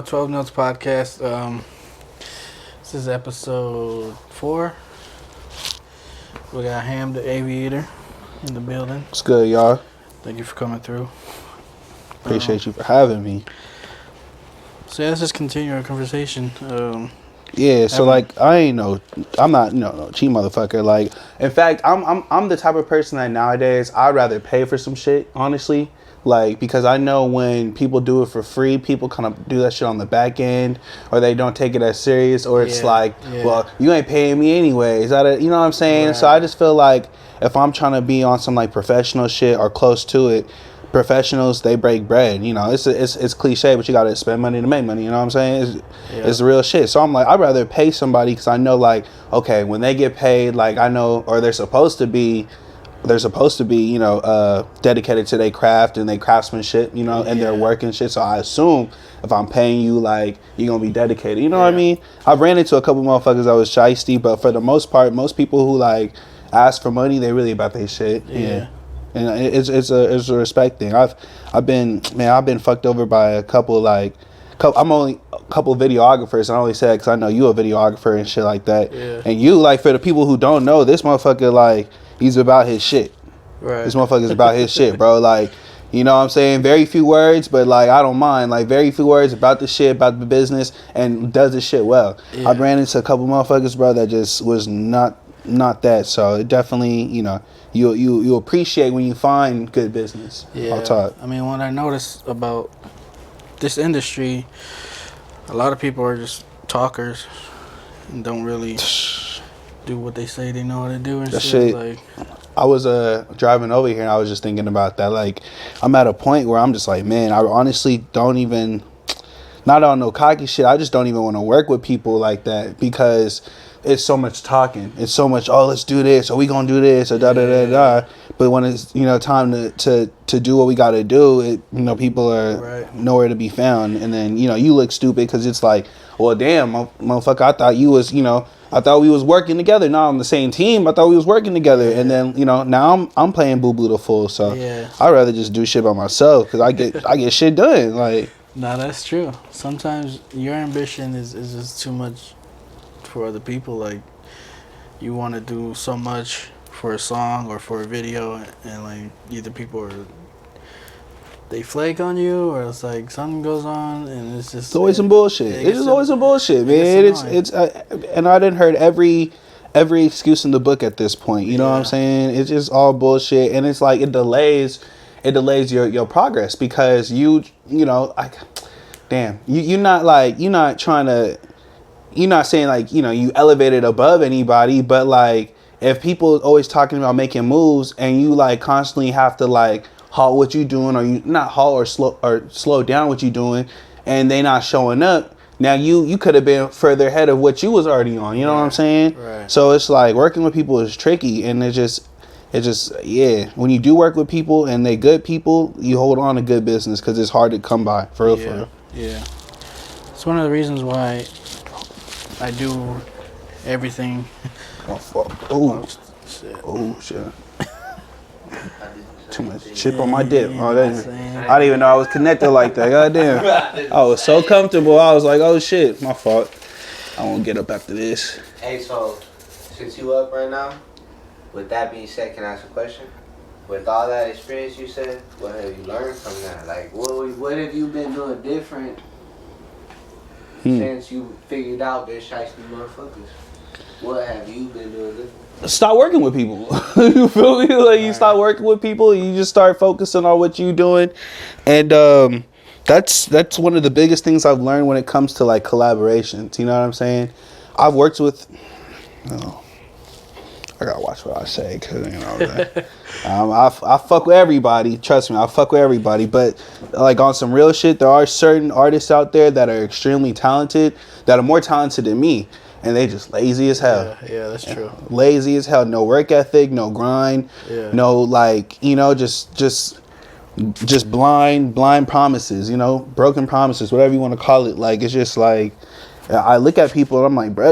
12 Notes Podcast. This is episode 4. We got Ham the Aviator in the building. What's good, y'all? Thank you for coming through. Appreciate you for having me. So yeah, let's just continue our conversation. I'm not no cheap motherfucker. Like, in fact, I'm the type of person that nowadays I'd rather pay for some shit, honestly. Like, because I know when people do it for free, people kind of do that shit on the back end, or they don't take it as serious, or it's well, you ain't paying me anyway. Is that it? You know what I'm saying? Right. So I just feel like if I'm trying to be on some like professional shit or close to it, professionals, they break bread. You know, it's cliche, but you gotta spend money to make money. You know what I'm saying? It's real shit. So I'm like, I'd rather pay somebody because I know, like, okay, when they get paid, like, I know, or they're supposed to be, you know, dedicated to their craft and their craftsmanship, you know, and their work and shit. So I assume if I'm paying you, like, you're gonna be dedicated. You know what I mean? I've ran into a couple motherfuckers that was shysty, but for the most part, most people who like ask for money, they really about their shit. Yeah. And it's a respect thing. I've been fucked over by a couple, like, I'm only a couple videographers, and I only say that because I know you a videographer and shit like that. Yeah. And you, like, for the people who don't know, this motherfucker, like, he's about his shit. Right. This motherfucker's about his shit, bro. Like, you know what I'm saying? Very few words, but, like, I don't mind. Like, very few words about the shit, about the business, and does the shit well. Yeah. I ran into a couple motherfuckers, bro, that just was not that. So it definitely, you know, you appreciate when you find good business. Yeah. I'll talk. I mean, what I noticed about this industry, a lot of people are just talkers and don't really do what they say they know how to do and shit. Like, I was driving over here and I was just thinking about that. Like, I'm at a point where I'm just like, man, I honestly don't even, not on no cocky shit, I just don't even want to work with people like that because it's so much talking. It's so much, oh, let's do this, or we gonna do this, or da-da-da-da. But when it's, you know, time to do what we gotta do, it, you know, people are nowhere to be found. And then, you know, you look stupid because it's like, well, damn, motherfucker, I thought you was, you know, I thought we was working together. Not on the same team. I thought we was working together. And then, you know, now I'm playing boo-boo the fool. So I'd rather just do shit by myself because I get shit done. Like, nah, that's true. Sometimes your ambition is just too much for other people. Like, you want to do so much for a song or for a video, and like, either people are, they flake on you, or it's like something goes on, and it's always some bullshit. It's just always some bullshit, man. It's and I done heard every excuse in the book at this point. You know what I'm saying? It's just all bullshit, and it's like it delays your progress because you know, like, damn, you're not saying, like, you know, you elevated above anybody, but like, if people always talking about making moves and you like constantly have to like halt what you doing, or you not halt or slow down what you doing, and they not showing up, now you could have been further ahead of what you was already on. You know what I'm saying? Right. So it's like working with people is tricky, and it's just when you do work with people and they good people, you hold on to good business because it's hard to come by for real. Yeah, it's one of the reasons why I do everything. Oh shit. Too much chip on my dip. I didn't even know I was connected like that. Goddamn. I was so comfortable. I was like, oh shit, my fault. I won't get up after this. Hey, so since you up right now, with that being said, can I ask a question? With all that experience you said, what have you learned from that? Like, what have you been doing different since you figured out there's shiesty motherfuckers? What have you been doing different? Stop working with people. You feel me? Like, you stop working with people, you just start focusing on what you're doing. And that's one of the biggest things I've learned when it comes to like collaborations. You know what I'm saying? I've worked with, I gotta watch what I say, cause you know, I fuck with everybody. Trust me, I fuck with everybody. But like, on some real shit, there are certain artists out there that are extremely talented, that are more talented than me, and they just lazy as hell. Yeah, that's true. Lazy as hell. No work ethic, no grind, no, like, you know, just blind promises. You know, broken promises, whatever you want to call it. Like, it's just like, I look at people and I'm like, bro,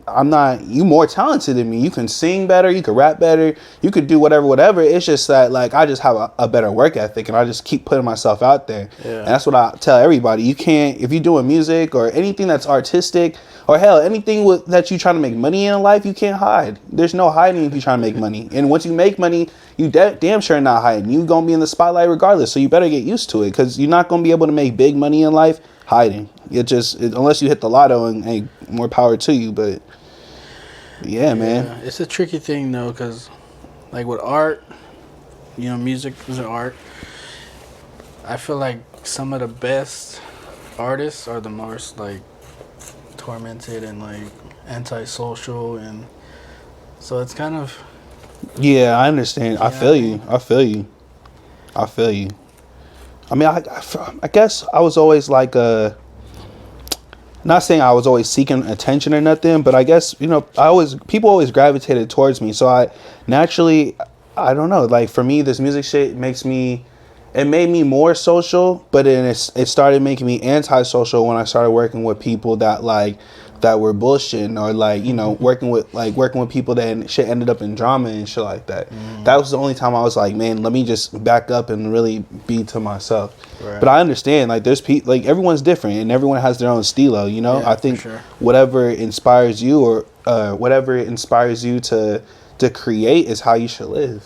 I'm not. You more talented than me. You can sing better. You can rap better. You could do whatever. It's just that like I just have a better work ethic, and I just keep putting myself out there. Yeah. And that's what I tell everybody. You can't, if you're doing music or anything that's artistic, or hell, anything that you trying to make money in life, you can't hide. There's no hiding if you trying to make money. And once you make money, you damn sure not hiding. You gonna be in the spotlight regardless. So you better get used to it, because you're not gonna be able to make big money in life hiding. Unless you hit the lotto, and hey, more power to you. But yeah, man, it's a tricky thing though, because like with art, you know, music is an art. I feel like some of the best artists are the most like tormented and like antisocial, and so it's kind of, yeah, I understand. I feel you. I mean, I guess I was always like not saying I was always seeking attention or nothing, but I guess, you know, people always gravitated towards me. So I naturally, I don't know, like for me, this music shit made me more social, but then it started making me antisocial when I started working with people that were bullshitting, or like, you know, working with people that shit ended up in drama and shit like that. That was the only time I was like, man, let me just back up and really be to myself. Right. But I understand, like, there's people, like, everyone's different and everyone has their own stilo, you know. Yeah, I think whatever inspires you, or whatever inspires you to create is how you should live.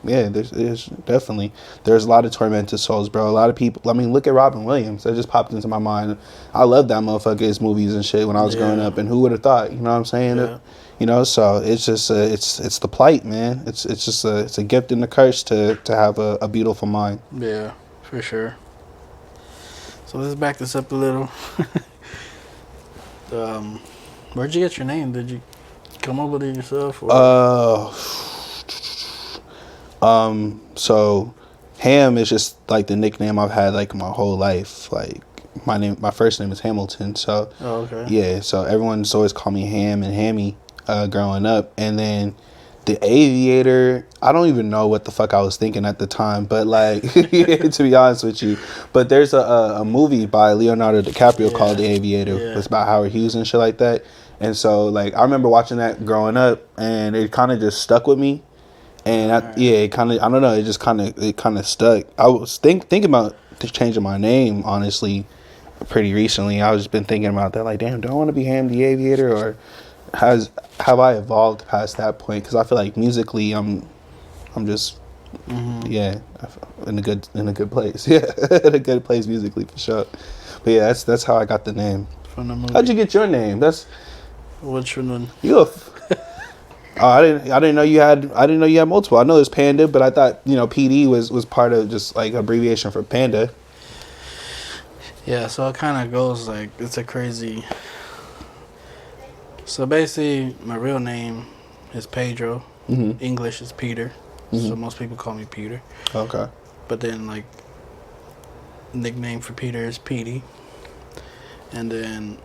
Yeah, there's definitely, there's a lot of tormented souls, bro. A lot of people, I mean, look at Robin Williams. That just popped into my mind. I loved that motherfucker, his movies and shit when I was growing up, and who would have thought, you know what I'm saying? Yeah. You know, so it's just it's the plight, man. It's just it's a gift and a curse to have a beautiful mind. Yeah, for sure. So let's back this up a little. Where'd you get your name? Did you come up with it yourself? Or? So Ham is just like the nickname I've had like my whole life. Like my first name is Hamilton. So yeah, so everyone's always called me Ham and Hammy growing up. And then the Aviator, I don't even know what the fuck I was thinking at the time, but like to be honest with you, but there's a movie by Leonardo DiCaprio called The Aviator. It's about Howard Hughes and shit like that. And so, like, I remember watching that growing up, and it kind of just stuck with me. And it kind of, I don't know, it kind of stuck. I was thinking about changing my name, honestly, pretty recently. I was just been thinking about that, like, damn, do I want to be Ham the Aviator, or have I evolved past that point? Because I feel like musically, I'm just, in a good place. Yeah, in a good place musically for sure. But yeah, that's how I got the name. From the movie. How'd you get your name? Which one? I didn't know you had multiple. I know there's Panda, but I thought, you know, PD was part of just like abbreviation for Panda. Yeah, so it kind of goes like, it's a crazy. So basically, my real name is Pedro. English is Peter. So most people call me Peter. Okay. But then like, nickname for Peter is Petey. And then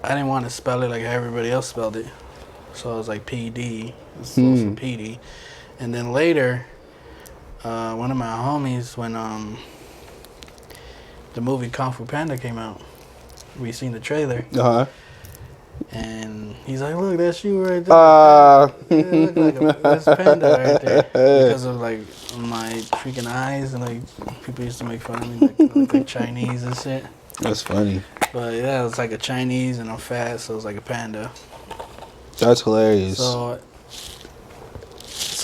I didn't want to spell it like how everybody else spelled it, so I was like PD. It's also PD. And then later, one of my homies, when the movie Kung Fu Panda came out, we seen the trailer. And he's like, "Look, that's you right there. You look like that's Panda right there." Because of like my freaking eyes, and like people used to make fun of me, like Chinese and shit. That's funny. But yeah, it's like a Chinese, and I'm fat, so it's like a panda. That's hilarious. So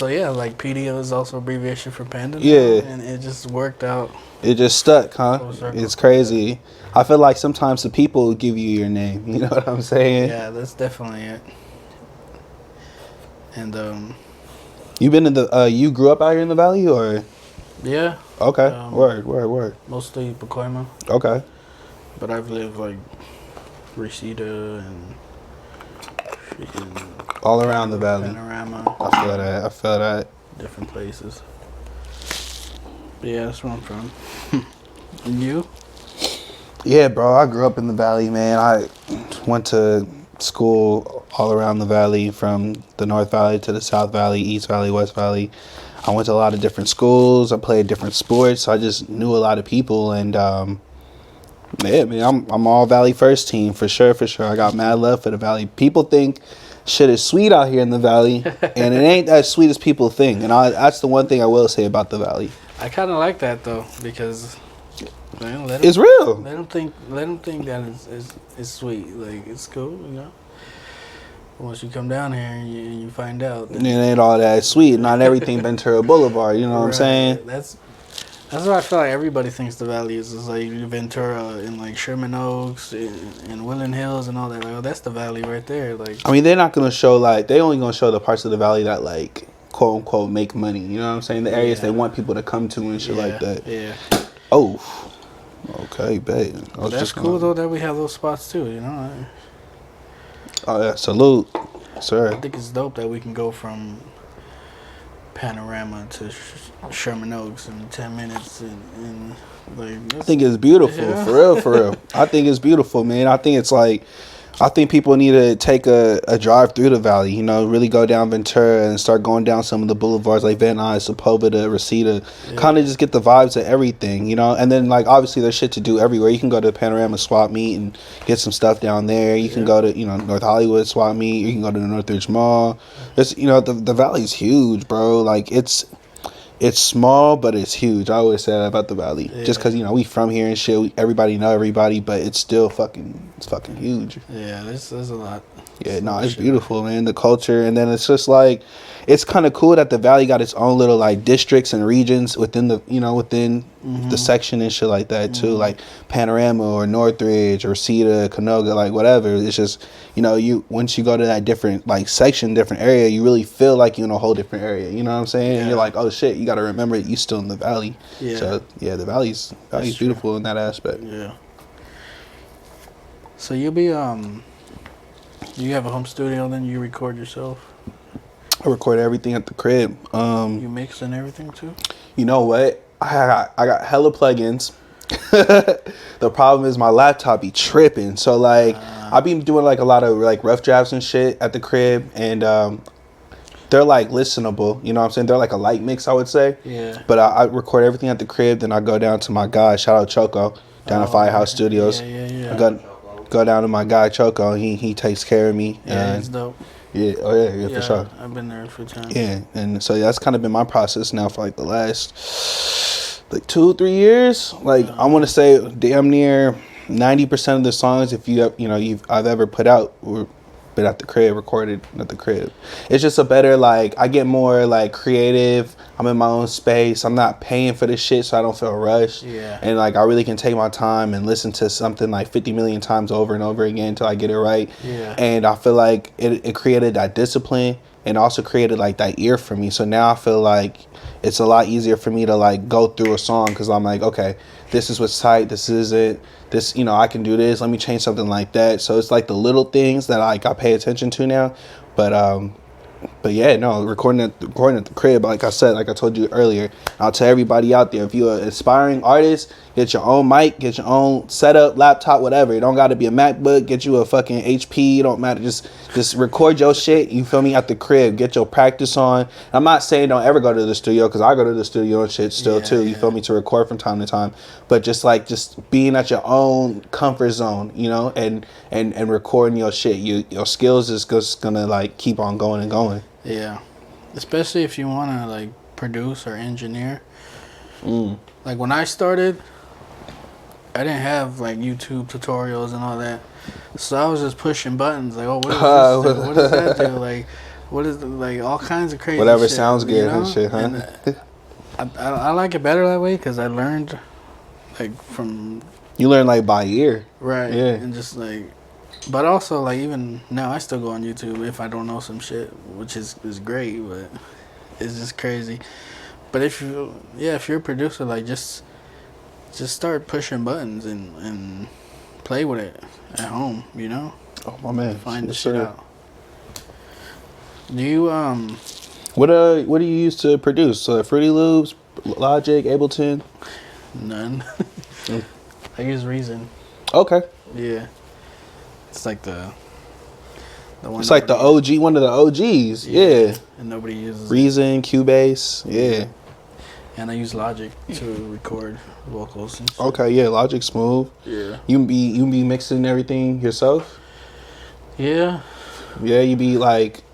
yeah, like PD is also abbreviation for panda. Yeah. And it just worked out. It just stuck, huh? It's crazy. I feel like sometimes the people give you your name. You know what I'm saying? Yeah, that's definitely it. And you been in the you grew up out here in the valley, or? Yeah. Okay. Word. Mostly Pacoima. Okay. But I've lived like Reseda and freaking all around the valley. Panorama. I feel that. Different places. But yeah, that's where I'm from. And you? Yeah, bro. I grew up in the valley, man. I went to school all around the valley, from the North Valley to the South Valley, East Valley, West Valley. I went to a lot of different schools. I played different sports. I just knew a lot of people, and Yeah, man, I'm all Valley first team for sure, for sure. I got mad love for the Valley. People think shit is sweet out here in the Valley, and it ain't as sweet as people think. And that's the one thing I will say about the Valley. I kind of like that though, because It's real. Let them think that it's sweet. Like, it's cool, you know. Once you come down here and you find out, It ain't all that sweet. Not everything Ventura Boulevard. You know what I'm saying? That's what I feel like everybody thinks the Valley is. It's like Ventura and like Sherman Oaks and Woodland Hills and all that. Like, oh, that's the Valley right there. Like, I mean, they're not gonna show they only gonna show the parts of the Valley that like quote unquote make money. You know what I'm saying? The areas they want people to come to and shit like that. Yeah. Oh. Okay, babe. That's cool though that we have those spots too. You know. Oh yeah, salute, sir. I think it's dope that we can go from Panorama to Sherman Oaks in 10 minutes, and like. I think it's beautiful, for real. I think it's beautiful, man. I think people need to take a drive through the Valley. You know, really go down Ventura and start going down some of the boulevards like Van Nuys, Sepulveda, Reseda. Kind of just get the vibes of everything, you know. And then like obviously there's shit to do everywhere. You can go to Panorama Swap Meet and get some stuff down there. You can go to North Hollywood Swap Meet. You can go to the Northridge Mall. It's the Valley's huge, bro. Like it's small, but it's huge. I always say that about the Valley. Yeah. Just because, we from here and shit. Everybody know everybody, but it's still fucking huge. Yeah, there's a lot. Yeah, no, it's beautiful, man. The culture. And then it's just like, it's kind of cool that the Valley got its own little like districts and regions within the, within the section and shit like that too. Like Panorama or Northridge or Reseda, Canoga, like whatever. It's just, once you go to that different like section, different area, you really feel like you're in a whole different area. You know what I'm saying? Yeah. And you're like, oh shit, you got to remember you're still in the Valley. Yeah. So yeah, the Valley's beautiful in that aspect. Yeah. So you'll be you have a home studio, then you record yourself? I record everything at the crib. You mix and everything too? You know what? I got hella plugins. The problem is my laptop be tripping. So like I be doing like a lot of like rough drafts and shit at the crib, and they're like listenable. You know what I'm saying? They're like a light mix, I would say. Yeah. But I record everything at the crib, then I go down to my guy. Shout out Choco down at Firehouse Studios. Yeah. I go down to my guy Choco. He takes care of me. Yeah, it's dope. Yeah, yeah, for sure. I've been there a few times. Yeah, and so that's kind of been my process now for like the last like 2-3 years. Like I want to say damn near 90% of the songs I've ever put out were been at the crib, recorded at the crib. It's just a better like I get more like creative. I'm in my own space. I'm not paying for this shit, so I don't feel rushed. Yeah. And like I really can take my time and listen to something like 50 million times over and over again until I get it right. Yeah. And I feel like it created that discipline and also created like that ear for me. So now I feel like it's a lot easier for me to like go through a song because I'm like, okay, this is what's tight. This isn't. This, I can do this. Let me change something like that. So it's like the little things that I pay attention to now. But yeah, no, recording at the crib, like I said, like I told you earlier, I'll tell everybody out there, if you're an aspiring artist, get your own mic, get your own setup, laptop, whatever. It don't got to be a MacBook. Get you a fucking HP. It don't matter. Just record your shit, you feel me, at the crib. Get your practice on. I'm not saying don't ever go to the studio, because I go to the studio and shit still too, you feel me, to record from time to time. But just being at your own comfort zone, and recording your shit. Your skills is just gonna like keep on going and going. Yeah, especially if you want to like produce or engineer. Like when I started, I didn't have like YouTube tutorials and all that, so I was just pushing buttons like, oh, what is this? What does that do? Like, what is like all kinds of crazy whatever shit, sounds good and shit, huh? And I like it better that way because I learned like from. You learn like by ear, right? Yeah, and just like. But also, like, even now, I still go on YouTube if I don't know some shit, which is great, but it's just crazy. But if you're a producer, like, just start pushing buttons and play with it at home, Oh, my man. Find the shit out. Do you, What do you use to produce? Fruity Loops, Logic, Ableton? None. I use Reason. Okay. Yeah. It's like the one. It's like the OG, one of the OGs. Yeah. And nobody uses Reason, Cubase. Yeah. And I use Logic to record vocals and shit. Okay, yeah, Logic smooth. Yeah. You be mixing everything yourself? Yeah. Yeah, you be like,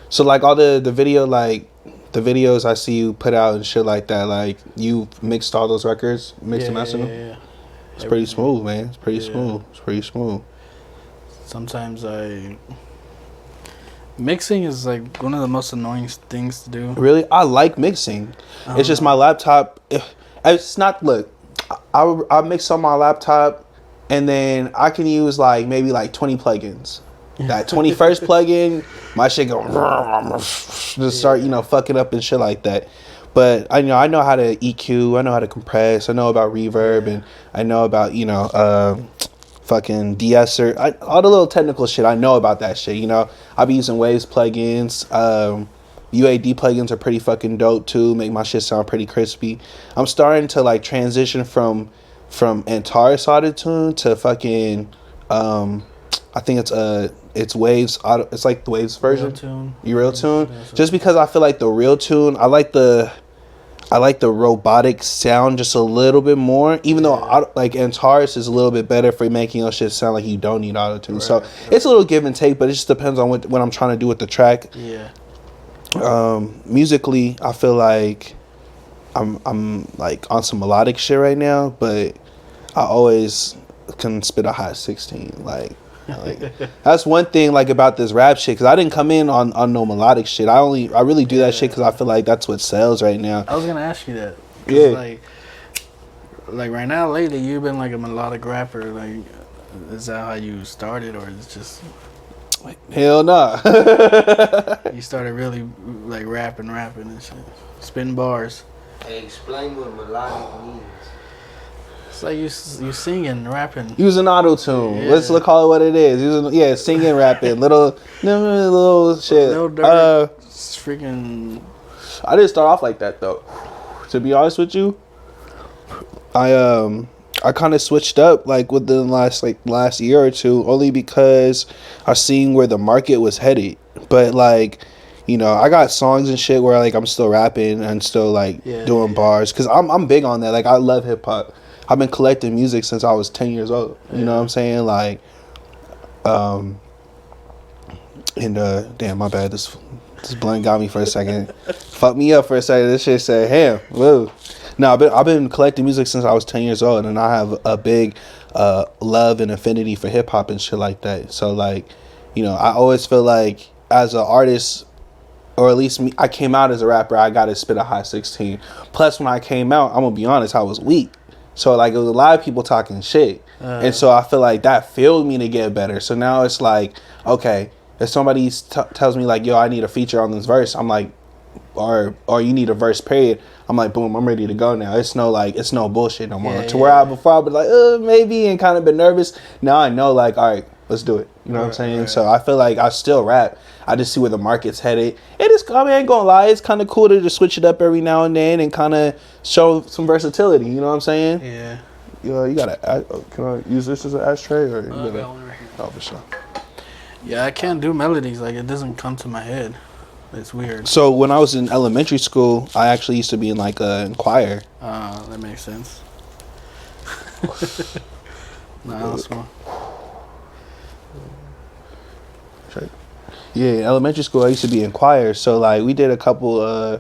so like all the video, like the videos I see you put out and shit like that, like you mixed all those records, mixed and mastered them? Yeah. It's pretty smooth, man. It's pretty smooth. It's pretty smooth. Sometimes mixing is like one of the most annoying things to do. Really? I like mixing. It's just my laptop. It's not, look, I mix on my laptop and then I can use like maybe like 20 plugins. That 21st plugin, my shit go just start, fucking up and shit like that. But I know how to EQ, I know how to compress, I know about reverb, and I know about, fucking de-esser, all the little technical shit. I know about that shit. I'll be using Waves plugins. UAD plugins are pretty fucking dope too. Make my shit sound pretty crispy. I'm starting to like transition from Antares Autotune to fucking I think it's Waves Auto. It's like the Waves version. Real Tune. Just because I feel like the Real Tune, I like the robotic sound just a little bit more, even though like Antares is a little bit better for making your shit sound like you don't need auto-tune. So it's a little give and take, but it just depends on what I'm trying to do with the track. Yeah. Musically, I feel like I'm like on some melodic shit right now, but I always can spit a hot 16. Like that's one thing like about this rap shit, because I didn't come in on no melodic shit. I really do that shit because I feel like that's what sells right now. I was gonna ask you that. Yeah. Like right now, lately, you've been like a melodic rapper. Like, is that how you started, or is it just hell nah? You started really like rapping and shit, spitting bars? Hey, explain what melodic means. It's like you singing, rapping. Using auto-tune. Yeah. Let's call it what it is. Singing, rapping. little shit. Little dirt. Freaking. I didn't start off like that though. To be honest with you, I kind of switched up like within the last year or two, only because I seen where the market was headed. But like, I got songs and shit where like I'm still rapping and still like doing bars, because I'm big on that. Like, I love hip hop. I've been collecting music since I was 10 years old. You know what I'm saying? Like, and damn, my bad. This blunt got me for a second. Fucked me up for a second. This shit said, "Ham, whoa." No, I've been collecting music since I was 10 years old, and I have a big love and affinity for hip hop and shit like that. So like, I always feel like as an artist, or at least me, I came out as a rapper, I gotta spit a hot 16. Plus, when I came out, I'm gonna be honest, I was weak. So like, it was a lot of people talking shit, and so I feel like that fueled me to get better. So now it's like, okay, if somebody tells me like, yo, I need a feature on this verse, I'm like, or you need a verse period, I'm like, boom, I'm ready to go now. It's no bullshit no more. Where I before I'd be like, maybe, and kind of been nervous. Now I know, like, all right, let's do it. You know what I'm saying? Right. So I feel like I still rap. I just see where the market's headed. I ain't gonna lie, it's kind of cool to just switch it up every now and then and kind of show some versatility. You know what I'm saying? Yeah. You gotta. Can I use this as an ashtray, or? Got one right here. Oh, for sure. Yeah, I can't do melodies. Like, it doesn't come to my head. It's weird. So when I was in elementary school, I actually used to be in like a choir. That makes sense. Nah, that's one. Yeah, in elementary school I used to be in choir, so like we did a couple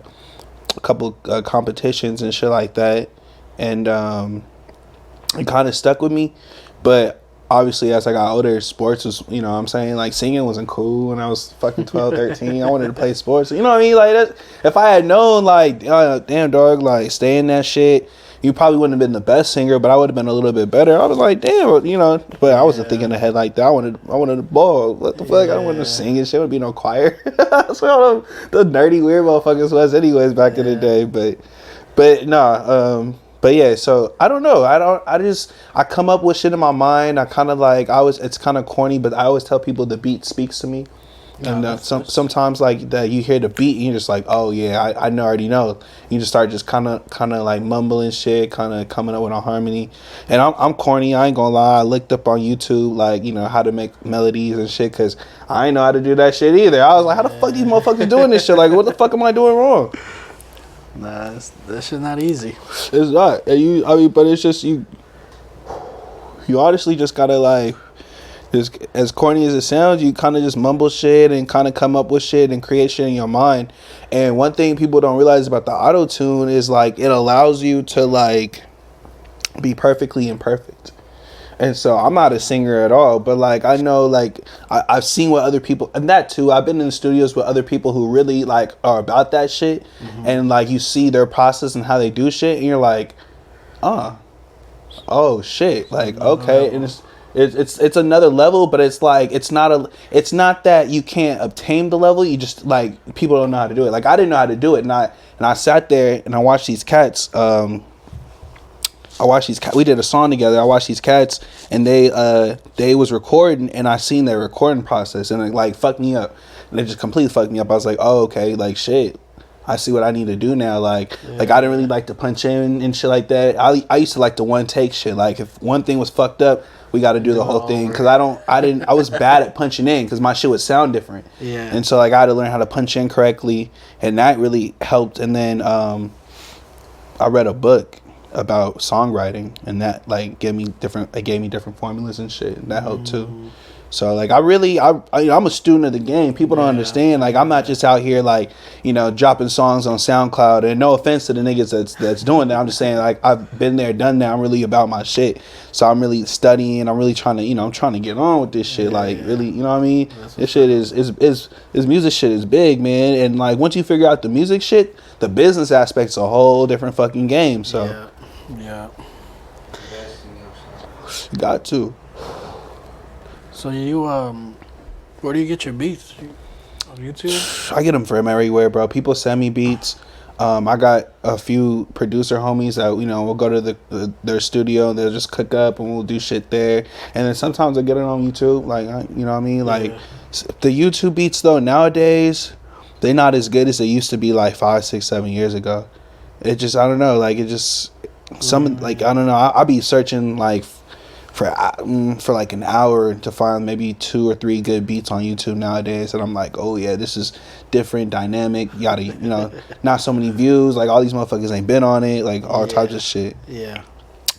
competitions and shit like that, and it kind of stuck with me. But obviously, as I got older, sports was, what I'm saying, like singing wasn't cool when I was fucking 12, 13. I wanted to play sports. You know what I mean? Like, that, if I had known, like, damn, dog, like, stay in that shit, you probably wouldn't have been the best singer, but I would have been a little bit better. I was like, damn, but I wasn't thinking ahead like that. I wanted to ball. What the fuck? I don't want to sing and shit. Would be no choir. That's what all the nerdy weird motherfuckers was anyways back in the day. But nah, but yeah, so I don't know. I come up with shit in my mind. I kind of like, it's kind of corny, but I always tell people the beat speaks to me. And sometimes like that, you hear the beat and you're just like, oh yeah, I already know. You just start just kind of like mumbling shit, kind of coming up with a harmony. And I'm corny, I ain't gonna lie. I looked up on YouTube like, how to make melodies and shit, because I ain't know how to do that shit either. I was like, how the fuck these motherfuckers doing this shit? Like, what the fuck am I doing wrong? Nah, that shit not easy. It's not. And but it's just you honestly just gotta like, just as corny as it sounds, you kind of just mumble shit and kind of come up with shit and create shit in your mind. And one thing people don't realize about the auto tune is like it allows you to like be perfectly imperfect. And so I'm not a singer at all, but like I know like I've seen what other people, and that too, I've been in the studios with other people who really like are about that shit, and like you see their process and how they do shit, and you're like, oh shit, like okay, and it's another level, but it's like it's not that you can't obtain the level, you just like people don't know how to do it. Like I didn't know how to do it, and I sat there and I watched these cats. We did a song together. I watched these cats, and they was recording, and I seen their recording process, and it like fucked me up. And it just completely fucked me up. I was like, oh okay, like shit, I see what I need to do now. Like I didn't really like to punch in and shit like that. I used to like the one take shit. Like if one thing was fucked up, we got to do the whole thing. Because I was bad at punching in because my shit would sound different. Yeah. And so like I had to learn how to punch in correctly, and that really helped. And then I read a book about songwriting, and that like gave me different formulas and shit, and that helped too. So like I'm a student of the game. People don't understand. Like I'm not just out here like, dropping songs on SoundCloud. And no offense to the niggas that's doing that. I'm just saying like I've been there, done that. I'm really about my shit. So I'm really studying. I'm really trying to I'm trying to get on with this shit. Like really, you know what I mean? This shit is music shit is big, man. And like once you figure out the music shit, the business aspect's a whole different fucking game. So yeah. You got to. So you where do you get your beats? On YouTube? I get them from everywhere, bro. People send me beats. I got a few producer homies that we'll go to their studio and they'll just cook up and we'll do shit there. And then sometimes I get it on YouTube, like you know what I mean. Like the YouTube beats though nowadays, they're not as good as they used to be like 5, 6, 7 years ago. It just I don't know, like it just like I don't know. I'll be searching like for like an hour to find maybe 2 or 3 good beats on YouTube nowadays, and I'm like, oh yeah, this is different, dynamic, yada, not so many views, like all these motherfuckers ain't been on it, like all types of shit. Yeah.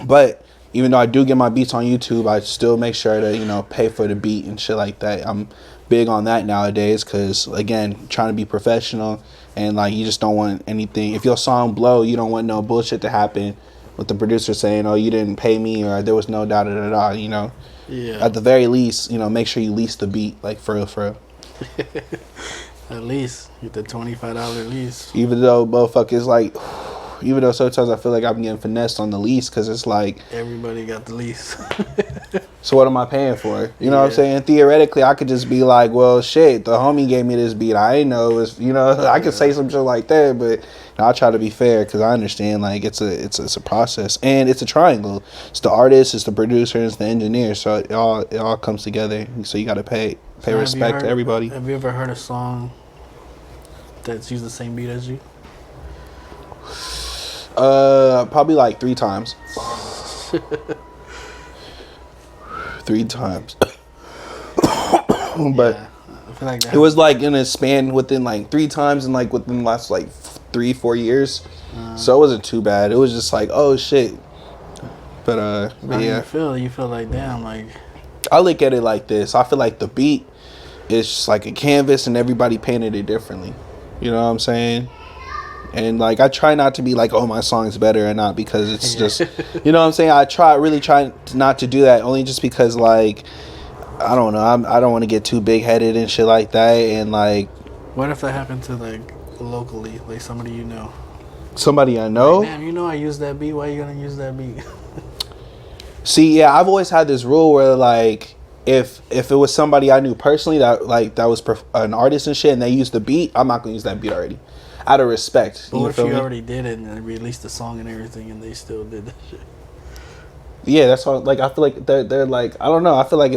But even though I do get my beats on YouTube, I still make sure to pay for the beat and shit like that. I'm big on that nowadays because again, trying to be professional, and like you just don't want anything. If your song blow, you don't want no bullshit to happen with the producer saying, oh, you didn't pay me, or there was no da-da-da-da, Yeah. At the very least, make sure you lease the beat, like, for real. At least. Get the $25 lease. Even though motherfuckers, like, even though sometimes I feel like I'm getting finessed on the lease, because it's like... Everybody got the lease. So what am I paying for? You know what I'm saying? Theoretically, I could just be like, well, shit, the homie gave me this beat. I ain't know it was, I could say some shit like that, but I'll try to be fair because I understand, like, it's a process. And it's a triangle. It's the artist, it's the producer, and it's the engineer. So it all comes together. So you got to pay respect to everybody. Have you ever heard a song that's used the same beat as you? Probably like 3 times. 3 times. But I feel like it was like in a span within like 3 times and like within the last like 3-4 years. So it wasn't too bad. It was just like, oh shit. But yeah. You feel like damn, like I look at it like this. I feel like the beat is just like a canvas and everybody painted it differently. You know what I'm saying? And like I try not to be like, oh, my song's better or not, because it's just, you know what I'm saying? I really try not to do that, only just because like, I don't know, I don't want to get too big headed and shit like that. And like, what if that happened to like locally, like somebody you know? Somebody I know? Like, damn, I used that beat. Why are you gonna use that beat? See, yeah, I've always had this rule where like, if it was somebody I knew personally that was an artist and shit, and they used the beat, I'm not gonna use that beat already. Out of respect. But what if you already did it and they released the song and everything and they still did that shit? Yeah, that's why. Like, I feel like they're like, I don't know. I feel like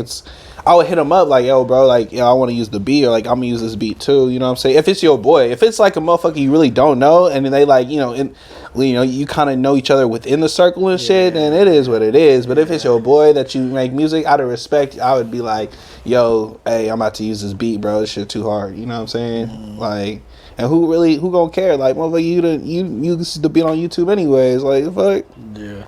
I would hit them up like, yo, bro, like, I want to use the beat, or like, I'm gonna use this beat too. You know what I'm saying? If it's your boy, if it's like a motherfucker you really don't know, and then they like, you kind of know each other within the circle and shit, and it is what it is. But if it's your boy that you make music out of respect, I would be like, yo, hey, I'm about to use this beat, bro. This shit too hard. You know what I'm saying? Like. And who gonna care? Like, motherfucker, you used to be on YouTube anyways. Like, fuck. Yeah.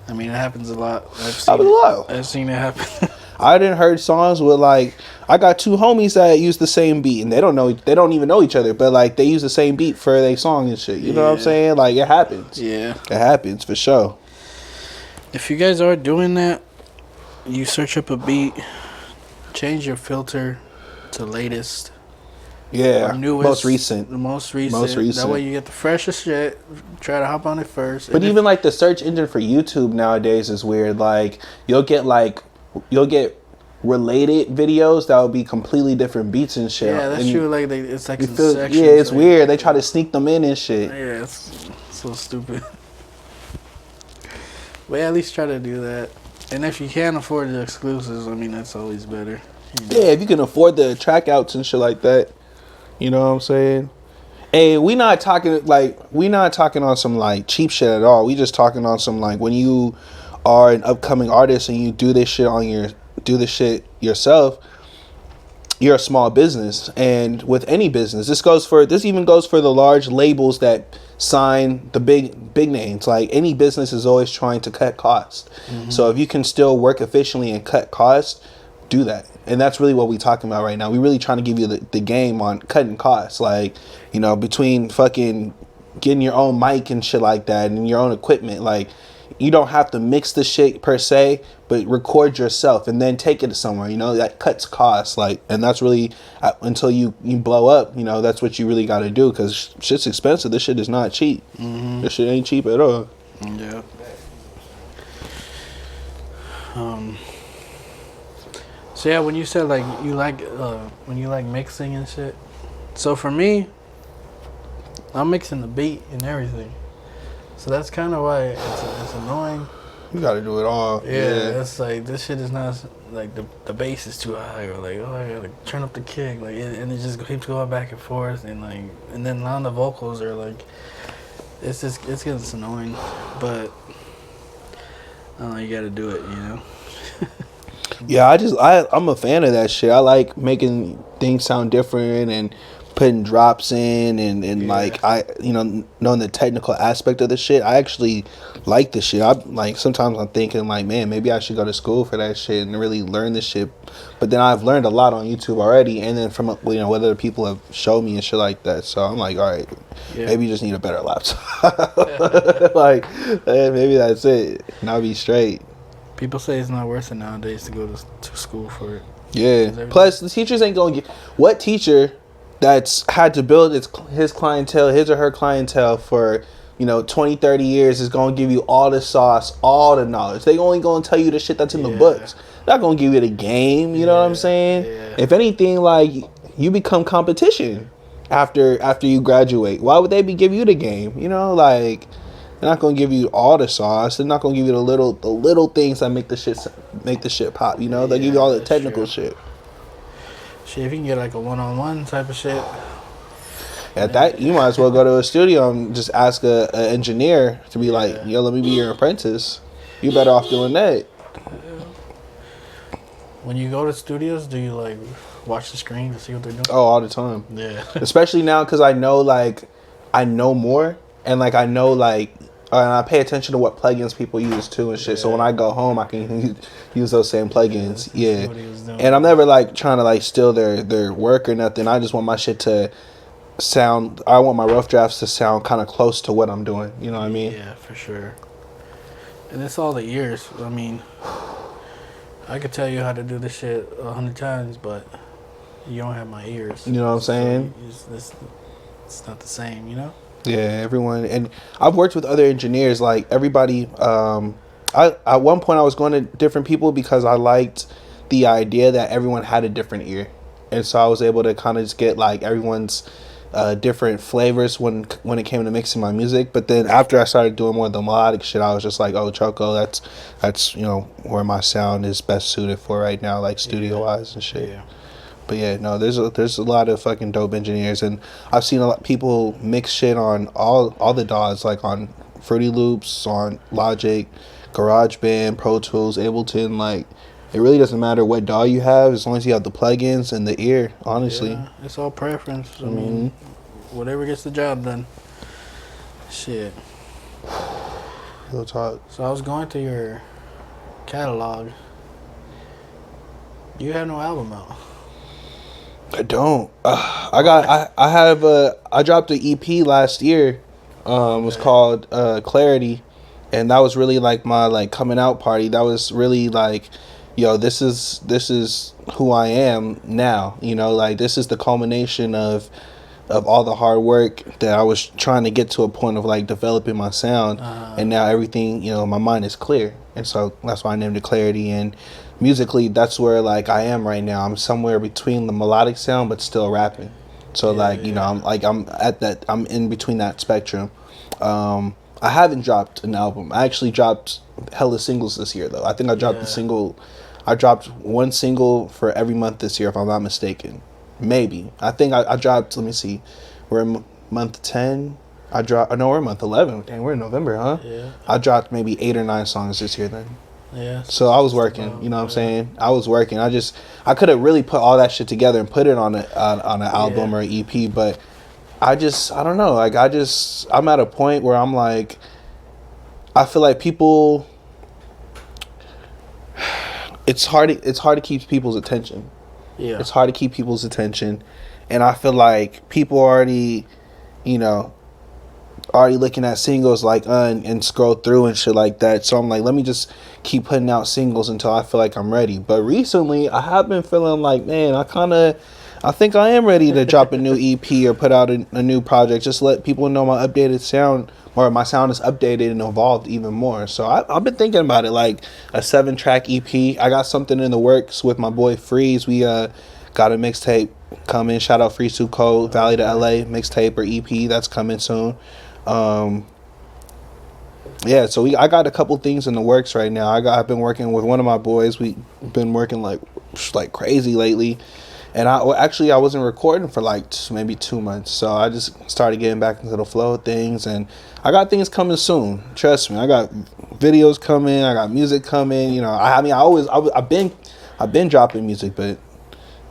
I mean, it happens a lot. I've seen it happen. I didn't heard songs with like, I got two homies that use the same beat and they don't even know each other, but like they use the same beat for their song and shit. You know what I'm saying? Like, it happens. Yeah. It happens for sure. If you guys are doing that, you search up a beat, change your filter to latest. Yeah. Or newest, Most recent. The most recent. That way you get the freshest shit. Try to hop on it first. But even like the search engine for YouTube nowadays is weird. Like, you'll get related videos that will be completely different beats and shit. Yeah, that's and true. Like it's like some sections. Yeah, it's weird. They try to sneak them in and shit. Yeah, it's so stupid. But yeah, at least try to do that. And if you can't afford the exclusives, I mean, that's always better. You know? Yeah, if you can afford the track outs and shit like that. You know what I'm saying? Hey, we not talking on some like cheap shit at all. We just talking on some like when you are an upcoming artist and you do this shit yourself, you're a small business. And with any business, this even goes for the large labels that sign the big names. Like, any business is always trying to cut costs. Mm-hmm. So if you can still work efficiently and cut costs, do that. And that's really what we're talking about right now. We're really trying to give you the game on cutting costs. Like, you know, between fucking getting your own mic and shit like that and your own equipment. Like, you don't have to mix the shit per se, but record yourself and then take it somewhere. You know, that cuts costs. Like, and that's really, until you blow up, you know, that's what you really got to do, because shit's expensive. This shit is not cheap. Mm-hmm. This shit ain't cheap at all. Yeah. So yeah, when you said like when you like mixing and shit, so for me, I'm mixing the beat and everything. So that's kind of why it's annoying. You gotta do it all. Yeah, it's like this shit is not like the bass is too high, or like, oh, I gotta turn up the kick, like, and it just keeps going back and forth, and like, and then now the vocals are like, it's getting annoying, but I don't know, you gotta do it, you know. Yeah, I'm a fan of that shit. I like making things sound different and putting drops in and like, knowing the technical aspect of the shit. I actually like the shit. Sometimes I'm thinking like, man, maybe I should go to school for that shit and really learn this shit. But then I've learned a lot on YouTube already, and then from what other people have showed me and shit like that. So I'm like, all right, maybe you just need a better laptop. Like, maybe that's it, and I'll be straight. People say it's not worth it nowadays to go to school for it. Yeah. Plus, the teachers ain't gonna get. What teacher that's had to build his clientele, his or her clientele for 20, 30 years is gonna give you all the sauce, all the knowledge? They only gonna tell you the shit that's in the books. Not gonna give you the game. You know what I'm saying? Yeah. If anything, like, you become competition after you graduate. Why would they give you the game? You know, like. They're not gonna give you all the sauce. They're not gonna give you the little things that make the shit pop. You know, they give you all the technical shit. Shit, if you can get like a one-on-one type of shit. At that, you might as well go to a studio and just ask a engineer to be like, yo, let me be your apprentice. You better off doing that. When you go to studios, do you like watch the screen to see what they're doing? Oh, all the time. Yeah. Especially now, because I know more. And, like, I know, like, and I pay attention to what plugins people use, too, and shit. Yeah. So when I go home, I can use those same plugins. Yeah. And I'm never, like, trying to, like, steal their work or nothing. I just want my shit to sound, I want my rough drafts to sound kind of close to what I'm doing. You know what I mean? Yeah, for sure. And it's all the ears. I mean, I could tell you how to do this shit 100 times, but you don't have my ears. You know what I'm saying? So it's not the same, you know? Yeah, everyone, and I've worked with other engineers. Like, everybody, at one point I was going to different people because I liked the idea that everyone had a different ear, and so I was able to kind of just get like everyone's different flavors when it came to mixing my music. But then after I started doing more of the melodic shit, I was just like, oh, Choco, that's where my sound is best suited for right now, like studio wise and shit. Yeah. But yeah, no, there's a lot of fucking dope engineers, and I've seen a lot of people mix shit on all the DAWs, like on Fruity Loops, on Logic, GarageBand, Pro Tools, Ableton. Like, it really doesn't matter what DAW you have as long as you have the plugins and the ear. Honestly, it's all preference. I mean, whatever gets the job done. Shit. Real talk. So I was going through your catalog. You have no album out. I don't. I dropped an EP last year. It was called Clarity, and that was really like my like coming out party. That was really like, yo, this is who I am now. You know, like this is the culmination of all the hard work that I was trying to get to a point of like developing my sound, and now everything, you know, my mind is clear, and so that's why I named it Clarity. And musically, that's where like I am right now. I'm somewhere between the melodic sound but still rapping. So you know, I'm in between that spectrum. I haven't dropped an album. I actually dropped hella singles this year though. I think I dropped a single. I dropped one single for every month this year, if I'm not mistaken. Maybe. I think I dropped, let me see. We're in month 10. No, we're in month 11. Dang, we're in November, huh? Yeah. I dropped maybe 8 or 9 songs this year then. Yeah. So I was working, you know what I'm saying? I was working. I could have really put all that shit together and put it on an album or an EP, but I don't know. Like I'm at a point where I'm like, I feel like people, it's hard to keep people's attention. Yeah. It's hard to keep people's attention, and I feel like people already, you know, looking at singles like and scroll through and shit like that. So I'm like, let me just keep putting out singles until I feel like I'm ready. But recently, I have been feeling like, man, I think I am ready to drop a new EP or put out a new project. Just let people know my updated sound, or my sound is updated and evolved even more. So I've been thinking about it, like a 7-track EP. I got something in the works with my boy Freeze. We got a mixtape coming. Shout out Freeze Too Cold, Valley to LA mixtape or EP that's coming soon. Yeah, so I got a couple things in the works right now. I've been working with one of my boys. We've been working like crazy lately. And I wasn't recording for like maybe 2 months. So I just started getting back into the flow of things, and I got things coming soon. Trust me, I got videos coming. I got music coming. You know, I've been dropping music, but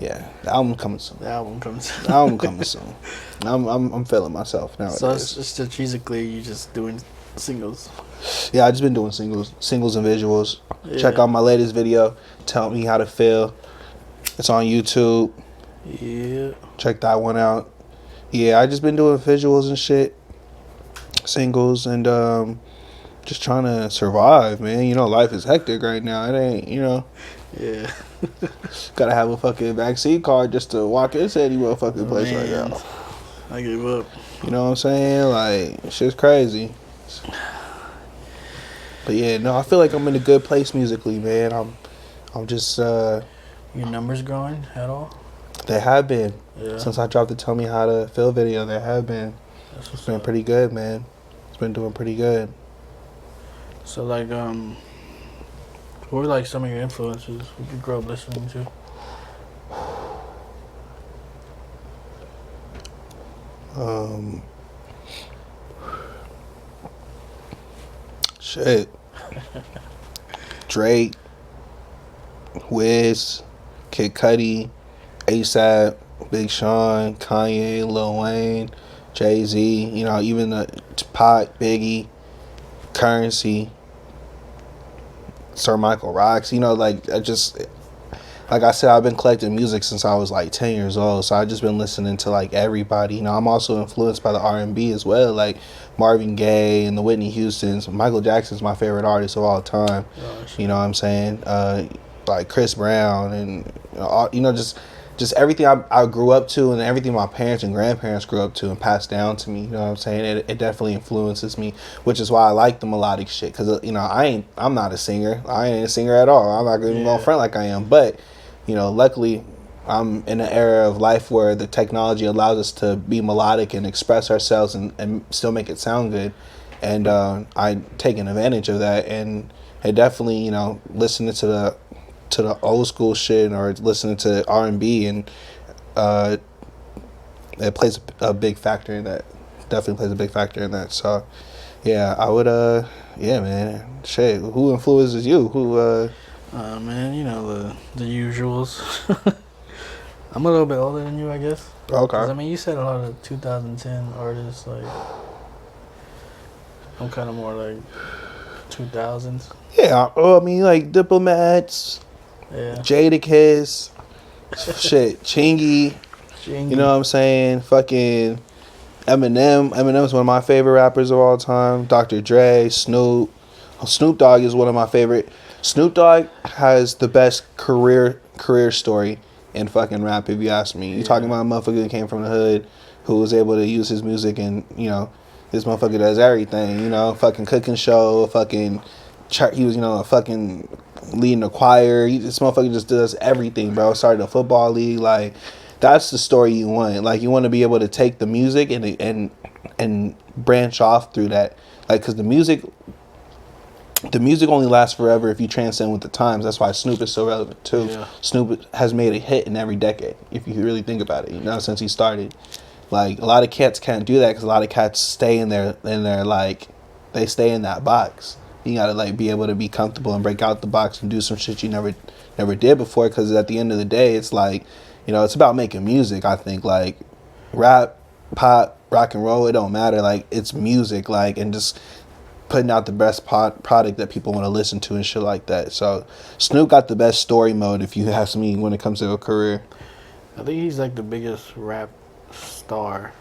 yeah, the album coming soon. The album comes. The album coming soon. I'm feeling myself nowadays. So it's strategically you just doing singles. Yeah, I just been doing singles and visuals. Yeah. Check out my latest video, Tell Me How to Feel. It's on YouTube. Yeah. Check that one out. Yeah, I just been doing visuals and shit. Singles, and just trying to survive, man. You know, life is hectic right now. It ain't, you know. Yeah. Gotta have a fucking vaccine card just to walk into any motherfucking place right now. I gave up. You know what I'm saying? Like, shit's crazy. But yeah, no, I feel like I'm in a good place musically, man. I'm just Your numbers growing at all? They have been. Yeah. Since I dropped the Tell Me How to Feel video, they have been. It's been pretty good, man. It's been doing pretty good. So like what were like some of your influences you grew up listening to? Shit. Drake, Wiz, Kid Cudi, ASAP, Big Sean, Kanye, Lil Wayne, Jay-Z, you know, even Pac, Biggie, Currency, Sir Michael Rocks, you know, like I said, I've been collecting music since I was like 10 years old, so I've just been listening to like everybody. You know, I'm also influenced by the R&B as well, like Marvin Gaye and the Whitney Houstons. Michael Jackson's my favorite artist of all time. You know what I'm saying? Like Chris Brown and you know, just everything I grew up to, and everything my parents and grandparents grew up to and passed down to me. You know what I'm saying? It definitely influences me, which is why I like the melodic shit. Because, you know, I'm not a singer. I ain't a singer at all. I'm not even going to front like I am. But, you know, luckily I'm in an era of life where the technology allows us to be melodic and express ourselves and still make it sound good. And I taken advantage of that. And it definitely, you know, listening to the old school shit or listening to R&B, and it plays a big factor in that. Definitely plays a big factor in that. So yeah, I would yeah, man, shit, who influences you? Who man, you know the usuals. I'm a little bit older than you, I guess. Okay. 'Cause, I mean, you said a lot of 2010 artists. Like, I'm kind of more like 2000s. Yeah. Oh, I mean, like Diplomats, Yeah. Jadakiss, shit, Chingy. You know what I'm saying? Fucking Eminem. Eminem's one of my favorite rappers of all time. Dr. Dre, Snoop. Snoop Dogg is one of my favorite. Snoop Dogg has the best career story in fucking rap, if you ask me. You talking about a motherfucker that came from the hood, who was able to use his music, and you know, this motherfucker does everything. You know, fucking cooking show, fucking. He was, you know, a fucking leading a choir. This motherfucker just does everything, bro. Started a football league, like. That's the story you want. Like, you want to be able to take the music and branch off through that. Like, because the music only lasts forever if you transcend with the times. That's why Snoop is so relevant too. Yeah. Snoop has made a hit in every decade, if you really think about it. You know, since he started. Like, a lot of cats can't do that because a lot of cats stay in their like, they stay in that box. You gotta like be able to be comfortable and break out the box and do some shit you never did before. Because at the end of the day, it's like. You know, it's about making music, I think. Like, rap, pop, rock and roll, it don't matter. Like, it's music, like, and just putting out the best product that people want to listen to and shit like that. So, Snoop got the best story mode, if you ask me, when it comes to a career. I think he's, like, the biggest rap star.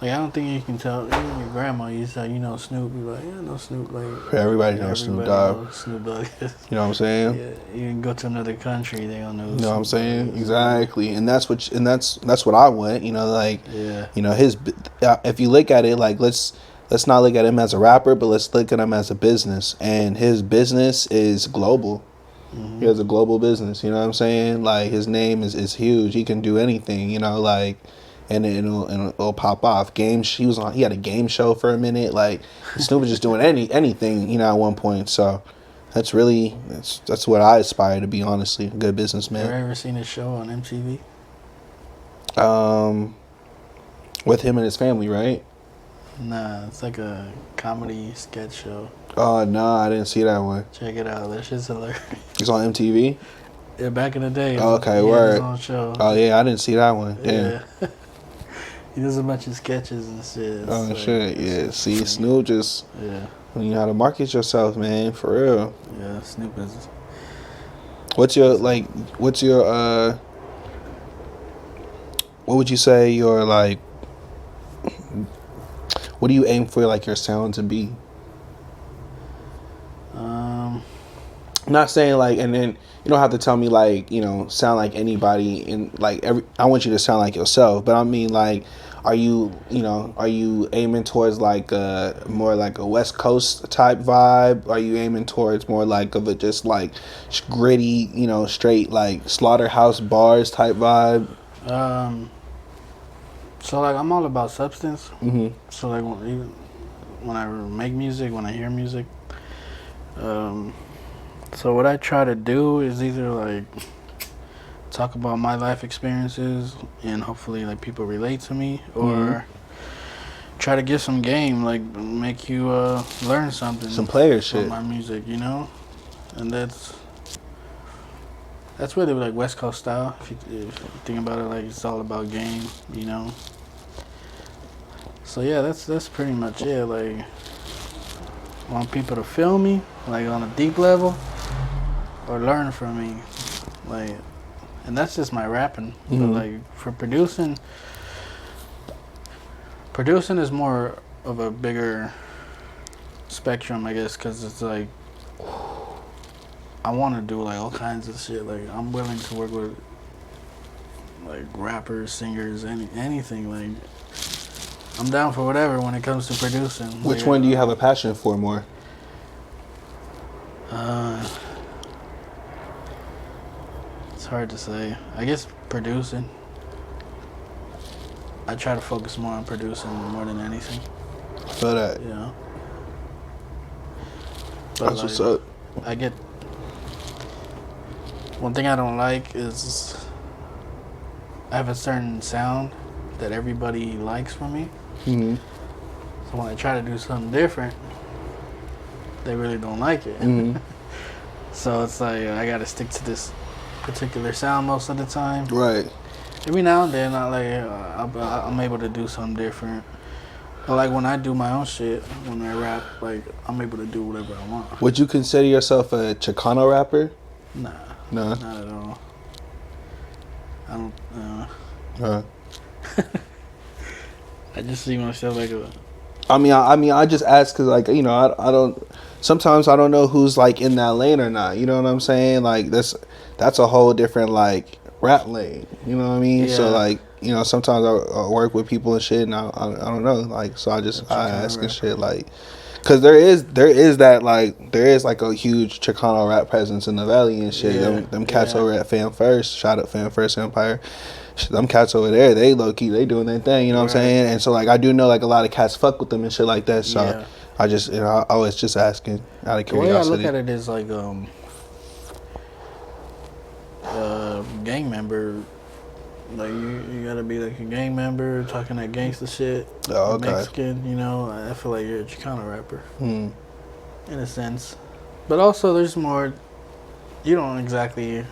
Like, I don't think you can tell. Even your grandma, you say, you know Snoop. You're like, yeah, I know Snoop. Like, everybody knows Snoop Dogg. Snoop Dogg. You know what I'm saying? Yeah, you can go to another country, they don't know. You know what I'm saying? Exactly, and that's what I want. You know, like, you know, his. If you look at it, like, let's not look at him as a rapper, but let's look at him as a business, and his business is global. Mm-hmm. He has a global business. You know what I'm saying? Like, his name is huge. He can do anything. You know, like. And it'll pop off. He had a game show for a minute. Like, Snoop was just doing anything, you know, at one point. So that's what I aspire to be, honestly. A good businessman. Have you ever seen his show on MTV? With him and his family, right? Nah, it's like a comedy sketch show. Oh, no, I didn't see that one. Check it out. That shit's hilarious. It's on MTV? Yeah, back in the day. Oh, okay, word. His own show. Oh, yeah, I didn't see that one. Damn. Yeah. He does a bunch of sketches and shit. Oh, like, shit, yeah. See, Snoop just... Yeah. You know how to market yourself, man, for real. Yeah, Snoop is... What would you say your, like... What do you aim for, like, your sound to be? I'm not saying, like, and then... You don't have to tell me, like, you know, sound like anybody in, like, I want you to sound like yourself, but I mean, like, are you aiming towards, like, more like a West Coast type vibe? Are you aiming towards more like of a just, like, gritty, you know, straight, like, slaughterhouse bars type vibe? So, like, I'm all about substance. Mm-hmm. So, like, when I make music, when I hear music, so what I try to do is either like talk about my life experiences and hopefully like people relate to me, or try to give some game, like make you learn something. Some player shit. From my music, you know, and that's really like West Coast style. If you think about it, like it's all about game, you know. So yeah, that's pretty much it. Like, I want people to feel me, like on a deep level. Or learn from me, like, and that's just my rapping. Mm-hmm. But like for producing is more of a bigger spectrum, I guess, because it's like I want to do like all kinds of shit. Like, I'm willing to work with like rappers, singers, anything. Like, I'm down for whatever when it comes to producing. Which one do you have a passion for more? It's hard to say. I guess producing. I try to focus more on producing more than anything. I feel that. Yeah. That's what's up. I get... One thing I don't like is I have a certain sound that everybody likes from me. Mm-hmm. So when I try to do something different, they really don't like it. Mm-hmm. So it's like I gotta stick to particular sound most of the time. Right. Every now and then, I'm able to do something different. But like when I do my own shit, when I rap, like I'm able to do whatever I want. Would you consider yourself a Chicano rapper? Nah, No. not at all. I don't. I just see myself like a. I mean, I just ask because, like, you know, I don't. Sometimes I don't know who's like in that lane or not. You know what I'm saying? Like that's a whole different like rap lane. You know what I mean? Yeah. So like, you know, sometimes I work with people and shit, and I don't know. Like, so I ask and shit like. Cause there is that like there is like a huge Chicano rap presence in the Valley and shit. Yeah, Them cats over at Fan First, shout out Fan First Empire. Them cats over there, they low key, they doing their thing. You know what I'm saying? And so like I do know like a lot of cats fuck with them and shit like that. So I just I was just asking out of curiosity. The way I look at it is like gang member. Like you gotta be like a gang member talking that gangster shit. Oh, okay. Mexican, you know. I feel like you're a Chicano rapper, in a sense. But also, there's more. You don't exactly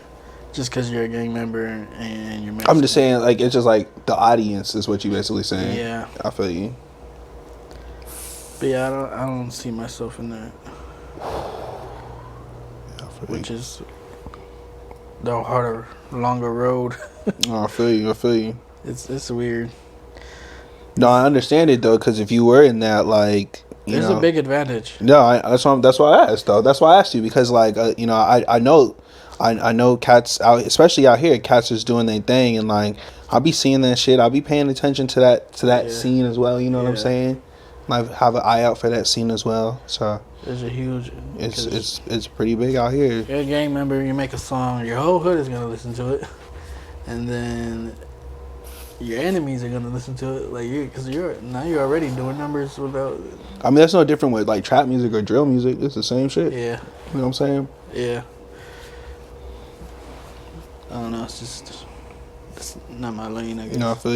just because you're a gang member and you're Mexican. I'm just saying, like it's just like the audience is what you basically saying. Yeah, I feel you. But yeah, I don't see myself in that. Yeah, which is the harder, longer road. Oh, I feel you. It's weird. No, I understand it though, because if you were in that, like, there's a big advantage. No, that's why I asked though. That's why I asked you because, like, you know, I know cats out, especially out here. Cats is doing their thing, and like I'll be seeing that shit. I'll be paying attention to that scene as well. You know what I'm saying? Like have an eye out for that scene as well. So there's a huge. It's pretty big out here. You're a gang member. You make a song. Your whole hood is gonna listen to it, and then your enemies are gonna listen to it. Like because you're already doing numbers without. I mean, that's no different with like trap music or drill music. It's the same shit. Yeah. You know what I'm saying? Yeah. I don't know. It's not my lane, I guess. I feel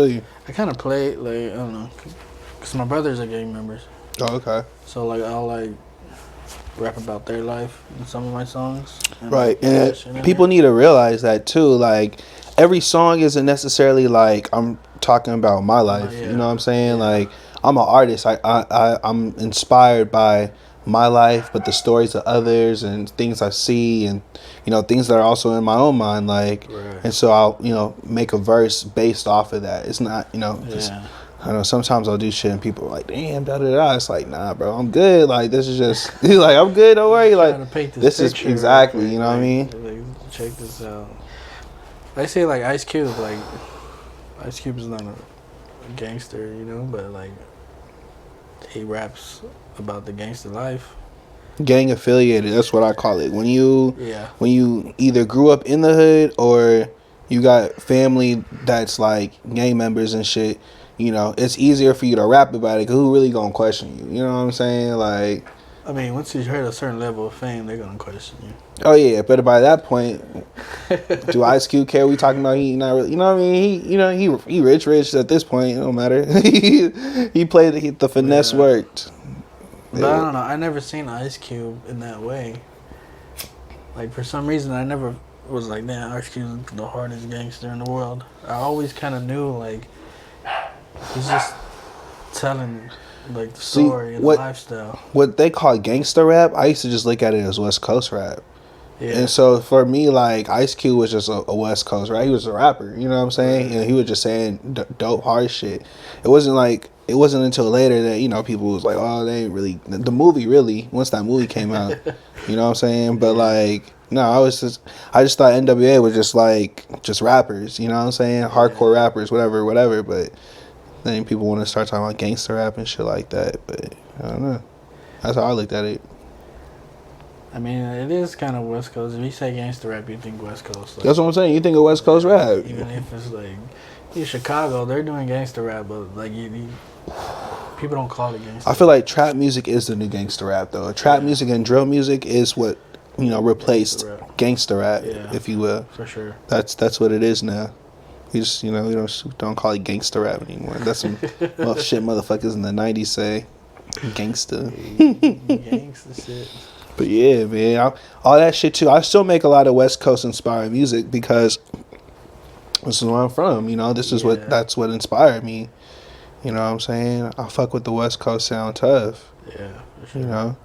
you. I kind of play, like, I don't know. Because my brothers are gang members. Oh, okay. So, like, I'll, like, rap about their life in some of my songs. Right. And people need to realize that, too. Like, every song isn't necessarily, like, I'm talking about my life. You know what I'm saying? Yeah. Like, I'm an artist. I'm inspired by my life, but the stories of others and things I see and, you know, things that are also in my own mind, like, and so I'll, you know, make a verse based off of that. It's not, you know, just, I know sometimes I'll do shit and people are like, damn, da da da. It's like, nah, bro, I'm good. Like, this is just, like, I'm good, don't worry. Like, this is exactly, you know what I mean? Like, check this out. I say, like, Ice Cube, like, Ice Cube is not a gangster, you know, but, like, he raps about the gangster life. Gang affiliated, that's what I call it. When you either grew up in the hood or you got family that's like gang members and shit, you know, it's easier for you to rap about it because who really gonna question you? You know what I'm saying? Like, I mean, once you hit a certain level of fame, they're gonna question you. Oh yeah, but by that point, do Ice Cube care? We talking about he not really, you know what I mean? He rich at this point. It don't matter. he played the finesse worked. But I don't know. I never seen Ice Cube in that way. Like, for some reason, I never was like, man, Ice Cube's the hardest gangster in the world. I always kind of knew, like, he's just telling, like, the story and the lifestyle. What they call gangster rap, I used to just look at it as West Coast rap. Yeah. And so for me, like, Ice Cube was just a West Coast, right? He was a rapper, you know what I'm saying? And he was just saying dope, hard shit. It wasn't until later that, you know, people was like, oh, they ain't really, the movie really, once that movie came out, you know what I'm saying? But, like, no, I just thought NWA was just rappers, you know what I'm saying? Hardcore rappers, whatever. But then people want to start talking about gangster rap and shit like that. But I don't know. That's how I looked at it. I mean, it is kind of West Coast. If you say gangster rap, you think West Coast. Like, that's what I'm saying. You think of West Coast rap. Even if it's like, in Chicago, they're doing gangster rap, but like people don't call it gangster. I feel like trap music is the new gangster rap, though. Trap music and drill music is what, you know, replaced gangster rap, if you will. For sure. That's what it is now. We just, you know, we don't call it gangster rap anymore. That's some shit motherfuckers in the 90s say. Gangster. Gangster shit. But yeah, man, all that shit too. I still make a lot of West Coast inspired music because this is where I'm from. You know, that's what inspired me. You know what I'm saying? I fuck with the West Coast sound tough. Yeah, for sure. You know,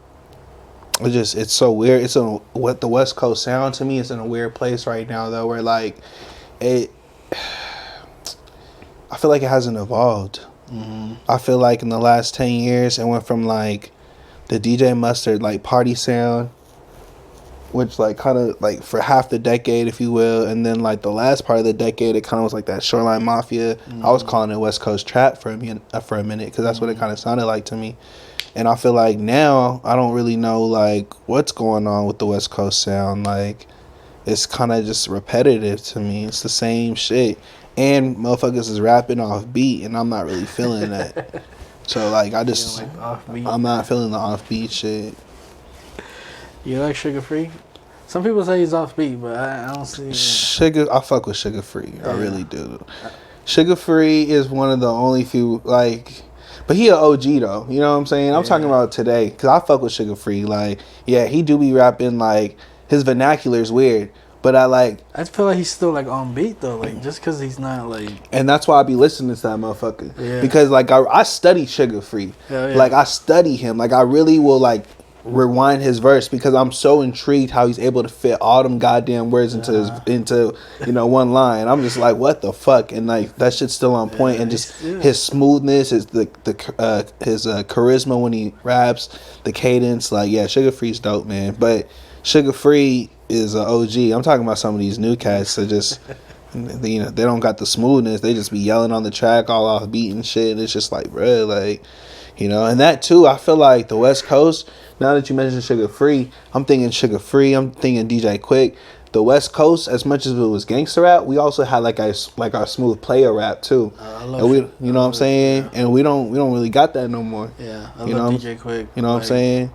it's so weird. What the West Coast sound to me is in a weird place right now though, where like it. I feel like it hasn't evolved. Mm-hmm. I feel like in the last 10 years, it went from like the DJ Mustard like party sound, which like kind of like for half the decade, if you will, and then like the last part of the decade, it kind of was like that Shoreline Mafia. Mm-hmm. I was calling it West Coast Trap for a minute because that's what it kind of sounded like to me. And I feel like now I don't really know like what's going on with the West Coast sound. Like it's kind of just repetitive to me. It's the same shit, and motherfuckers is rapping off beat, and I'm not really feeling that. So like I just I'm not feeling the offbeat shit. You like Sugar Free? Some people say he's offbeat, but I don't see it. I fuck with Sugar Free. I really do. Sugar Free is one of the only few like, but he an OG though. You know what I'm saying? I'm talking about today because I fuck with Sugar Free. Like, yeah, he do be rapping like his vernacular is weird, but I feel like he's still like on beat though. Like just because he's not like. And that's why I be listening to that motherfucker. Yeah. Because like I study Sugar Free. Yeah. Like I study him. Like I really will like rewind his verse because I'm so intrigued how he's able to fit all them goddamn words into one line. I'm just like, what the fuck? And like that shit's still on point. And just his smoothness, his charisma when he raps, the cadence. Like Sugar Free's dope, man. But Sugar Free is an OG. I'm talking about some of these new cats that just they don't got the smoothness. They just be yelling on the track all off beat and shit. And it's just like, bro, like, and that too. I feel like the West Coast. Now that you mentioned Sugar Free, I'm thinking Sugar Free. I'm thinking DJ Quick. The West Coast, as much as it was gangster rap, we also had like our smooth player rap too. I love and you know what I'm saying? Yeah. And we don't really got that no more. Yeah, I love DJ Quick. You know what I'm saying?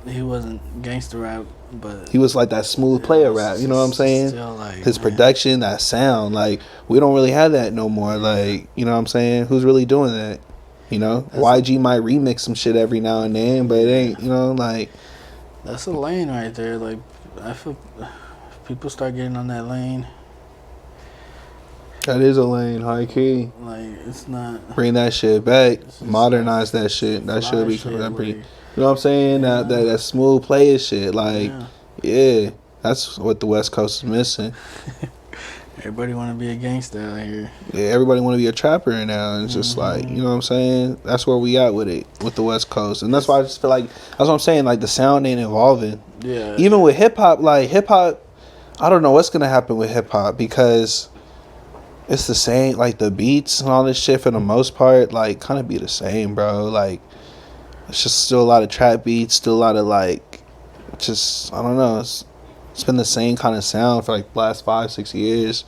He wasn't gangster rap, but he was like that smooth player rap. You know what I'm saying? Still like, his production, that sound, like we don't really have that no more. Like, you know what I'm saying? Who's really doing that? YG might remix some shit every now and then, but it ain't, like. That's a lane right there. Like, I feel if people start getting on that lane. That is a lane, high key. Like, it's not. Bring that shit back. Modernize that shit. That should be pretty. You know what I'm saying? Yeah. That smooth player shit. Like, yeah, that's what the West Coast is missing. Everybody want to be a gangster out here. Yeah, everybody want to be a trapper now. And it's just like, you know what I'm saying? That's where we at with it, with the West Coast. And that's why I just feel like, that's what I'm saying, like the sound ain't evolving. Yeah. Even with hip-hop, I don't know what's going to happen with hip-hop because it's the same, like the beats and all this shit for the most part, like kind of be the same, bro. Like, it's just still a lot of trap beats, still a lot of like, just, I don't know, it's been the same kind of sound for like the last 5-6 years.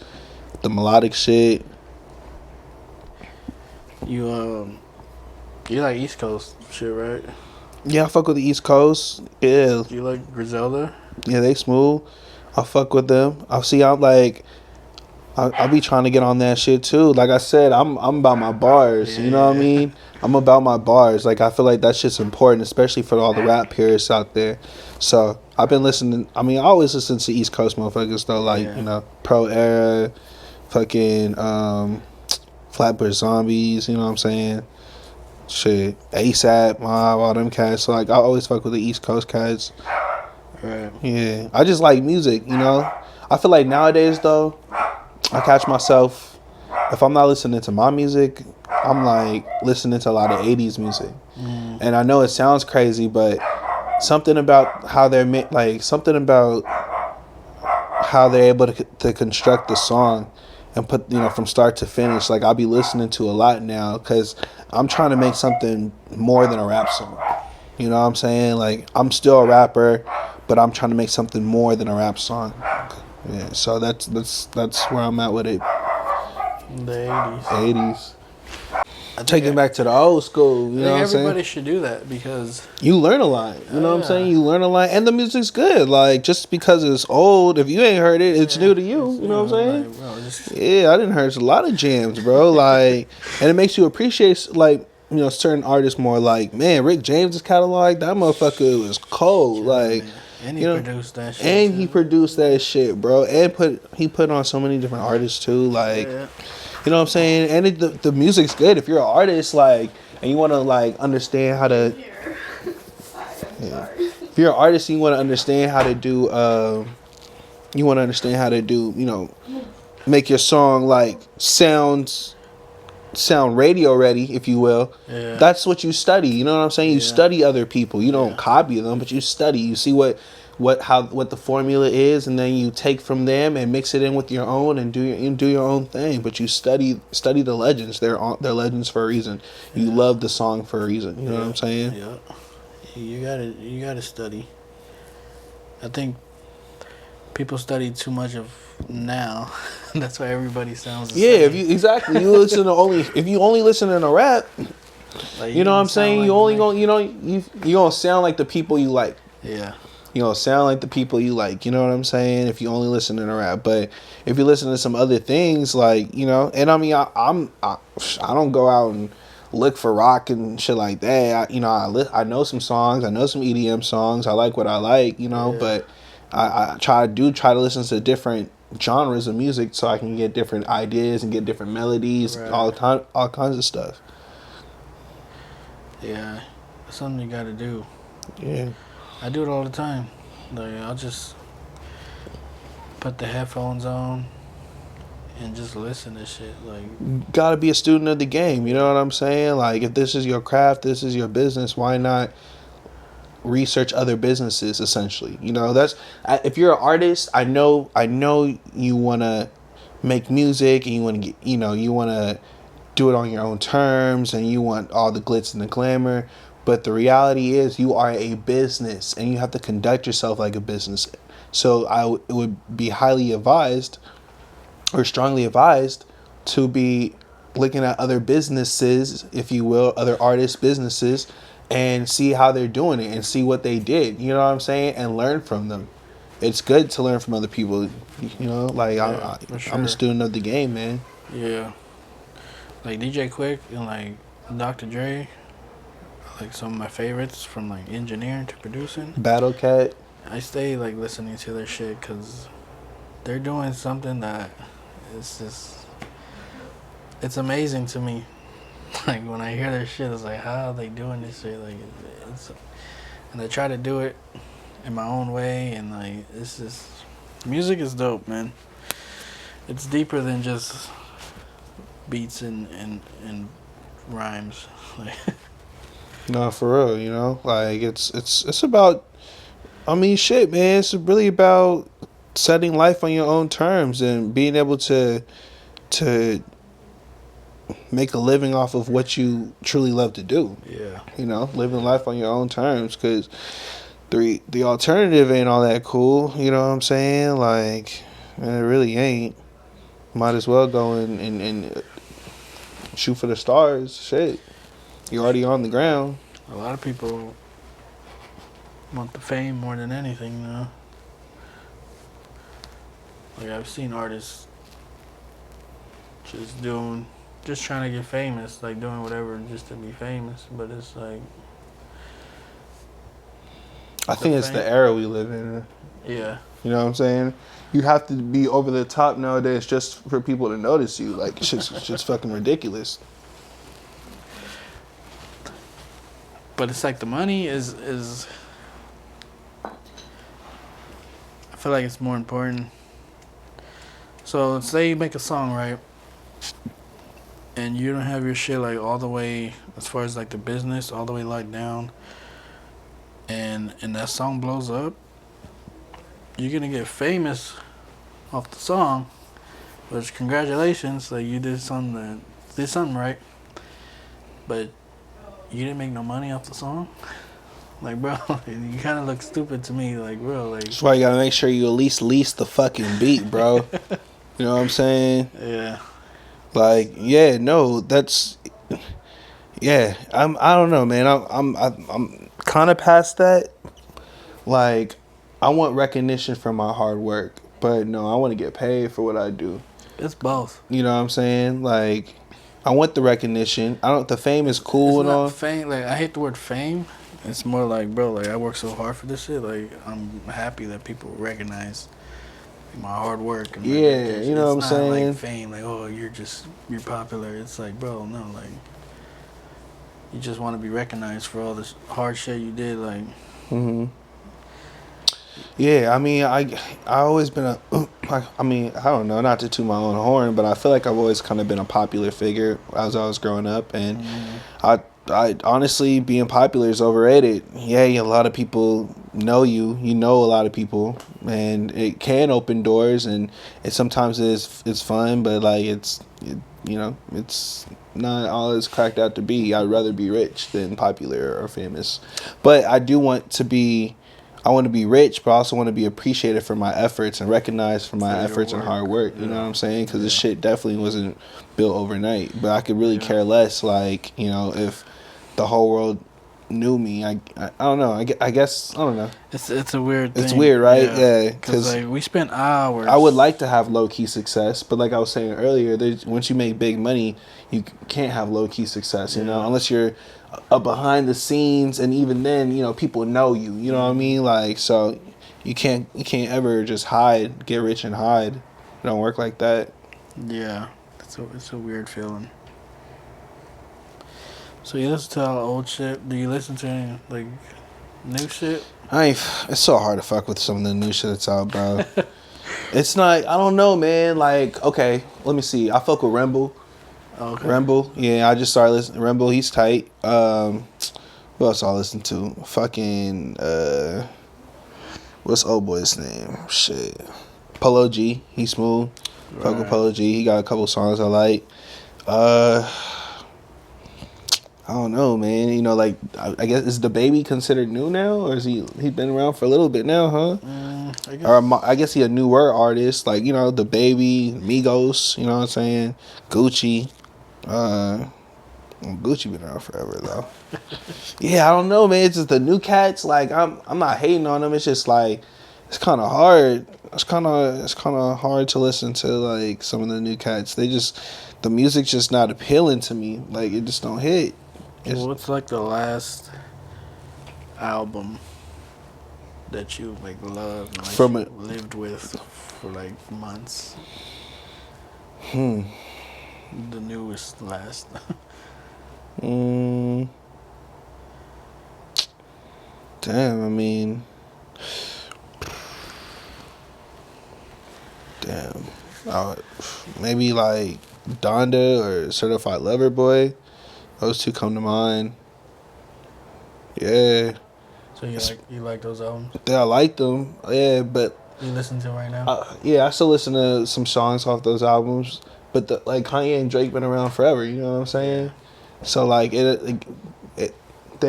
The melodic shit. You like East Coast shit, right? Yeah, I fuck with the East Coast. Yeah. You like Griselda? Yeah, they smooth. I fuck with them. I'll be trying to get on that shit too. Like I said, I'm about my bars. You know what I mean? I'm about my bars. Like I feel like that shit's important, especially for all the rap purists out there. So I've been listening. I mean, I always listen to East Coast motherfuckers though, like Pro Era, fucking Flatbush Zombies. You know what I'm saying? Shit, ASAP, Mob, all them cats. So like I always fuck with the East Coast cats. Right. Yeah, I just like music. I feel like nowadays though, I catch myself, if I'm not listening to my music, I'm like listening to a lot of 80s music. And I know it sounds crazy, but something about how they're able to construct the song and put, from start to finish. Like I'll be listening to a lot now because I'm trying to make something more than a rap song. You know what I'm saying? Like I'm still a rapper, but I'm trying to make something more than a rap song. Yeah, so that's where I'm at with it. The 80s. 80s. Taking back to the old school, you know what I'm saying? Everybody should do that because you learn a lot. You know what I'm saying? You learn a lot, and the music's good. Like just because it's old, if you ain't heard it, it's new to you. You know what I'm saying? Like, bro, yeah, I didn't heard a lot of jams, bro. Like, and it makes you appreciate like certain artists more like, man, Rick James' catalog, that motherfucker was cold. Like, and he produced that shit. And too. he produced that shit, bro. And he put on so many different artists too. Like, Yeah. you know what I'm saying? And the music's good. If you're an artist, like, and you want to like understand how to. If you're an artist, and you want to understand how to do. You want to understand how to do. Make your song like sound radio ready, if you will. Yeah. That's what you study. You know what I'm saying? You study other people. You don't copy them, but you study. You see what the formula is, and then you take from them and mix it in with your own and do your own thing. But you study the legends. They're legends for a reason. You love the song for a reason. You know what I'm saying? Yeah. You gotta study. I think people study too much of now. That's why everybody sounds the same. If you only listen to rap, Like, you know what I'm saying? like You only you gonna sound like the people you like. Yeah. You know, sound like the people you like. You know what I'm saying? If you only listen to rap, but if you listen to some other things, like, and I mean, I don't go out and look for rock and shit like that. I know some songs. I know some EDM songs. I like what I like. But I try to listen to different genres of music so I can get different ideas and get different melodies, Right. all kinds of stuff. Yeah. That's something you gotta do. Yeah. I do it all the time. Like, I'll just put the headphones on and just listen to shit. Like, Gotta be a student of the game. You know what I'm saying? Like, if this is your craft, this is your business, why not research other businesses? Essentially, that's if you're an artist. I know you want to make music and you want to get, you want to do it on your own terms and you want all the glitz and the glamour. But the reality is you are a business and you have to conduct yourself like a business. So it would be highly advised or strongly advised to be looking at other businesses, if you will, other artists' businesses, and see how they're doing it and see what they did. You know what I'm saying? And learn from them. It's good to learn from other people. Like, I'm a student of the game, man. yeah. Like DJ Quick and like Dr. Dre, like some of my favorites from like engineering to producing. Battle Cat. I stay like listening to their shit because they're doing something that is just, it's amazing to me. Like, when I hear their shit, it's like, how are they doing this shit? Like, and I try to do it in my own way, and like, it's just, music is dope, man. It's deeper than just beats and rhymes. Like, No, for real, like, it's about, I mean, shit, man, it's really about setting life on your own terms and being able to make a living off of what you truly love to do. yeah. Living life on your own terms, because the alternative ain't all that cool. You know what I'm saying? Like, it really ain't. Might as well go and shoot for the stars. Shit, you're already on the ground. A lot of people want the fame more than anything, Like, I've seen artists just trying to get famous, like doing whatever just to be famous. But it's like, I think it's the era we live in. yeah. You know what I'm saying? You have to be over the top nowadays just for people to notice you. Like, shit's fucking ridiculous. But it's like the money is I feel like it's more important. So let's say you make a song, right? And you don't have your shit like all the way, as far as like the business, all the way locked down. And that song blows up. You're gonna get famous off the song, which, congratulations, like, you did something right. But you didn't make no money off the song. Like, bro, you kind of look stupid to me. Like, bro, like, That's why you gotta make sure you at least lease the fucking beat, bro. You know what I'm saying? yeah. Like, yeah, no, that's, yeah. I don't know, man. I'm kind of past that. Like, I want recognition for my hard work, but no, I want to get paid for what I do. It's both. You know what I'm saying? Like, I want the recognition. I don't. The fame is cool It's and not all. fame. Like, I hate the word fame. It's more like, bro, like, I work so hard for this shit. Like, I'm happy that people recognize my hard work. And my Yeah, dedication. you know what I'm it's saying? not like fame. Like, oh, you're popular. It's like, bro, no, like, you just want to be recognized for all this hard shit you did. Like, Hmm. Yeah, I mean, I always been a. I mean, I don't know, not to toot my own horn, but I feel like I've always kind of been a popular figure as I was growing up, and I honestly, being popular is overrated. Yeah, a lot of people know you. You know a lot of people, and it can open doors, and it sometimes it's fun, but like it's not all it's cracked out to be. I'd rather be rich than popular or famous, but I want to be rich, but I also want to be appreciated for my efforts and recognized for my For your efforts and work. hard work. You know what I'm saying? Because this shit definitely wasn't built overnight. But I could really Yeah. care less, like, if the whole world knew me. I don't know. I guess, I don't know. it's a weird thing. It's weird, right? Yeah, Because, like, we spent hours. I would like to have low key success, but like I was saying earlier, once you make big money, you can't have low key success. You know, Yeah. unless you're behind the scenes, and even then, people know you. You know what I mean? Like, so you can't ever just hide, get rich and hide. It don't work like that. Yeah. It's a weird feeling. So you listen to all old shit? Do you listen to any, like, new shit? It's so hard to fuck with some of the new shit that's out, bro. It's not. I don't know, man. Like, okay, let me see. I fuck with Remble. Okay. Remble, yeah, I just started listening. Remble, he's tight. What else I listen to? Fucking what's old boy's name? Shit, Polo G. He's smooth. Fuck with Polo G. He got a couple songs I like. I don't know, man. Like, I guess, is the baby considered new now, or is he been around for a little bit now, huh? I guess. Or I guess he a newer artist, like, the baby, Migos. You know what I'm saying? Gucci. Gucci been around forever though. Yeah, I don't know, man. It's just the new cats. Like, I'm not hating on them. It's just like it's kind of hard. It's kind of hard to listen to, like, some of the new cats. The music's just not appealing to me. Like, it just don't hit. What's, like, the last album that you, like, loved and, like, lived with for, like, months? The newest last. Damn, I mean, damn. Maybe like Donda or Certified Lover Boy. Those two come to mind. Yeah. So you like those albums? Yeah, I like them. Yeah, but You listen to right now? yeah, I still listen to some songs off those albums. But like Kanye and Drake been around forever. You know what I'm saying? So like they're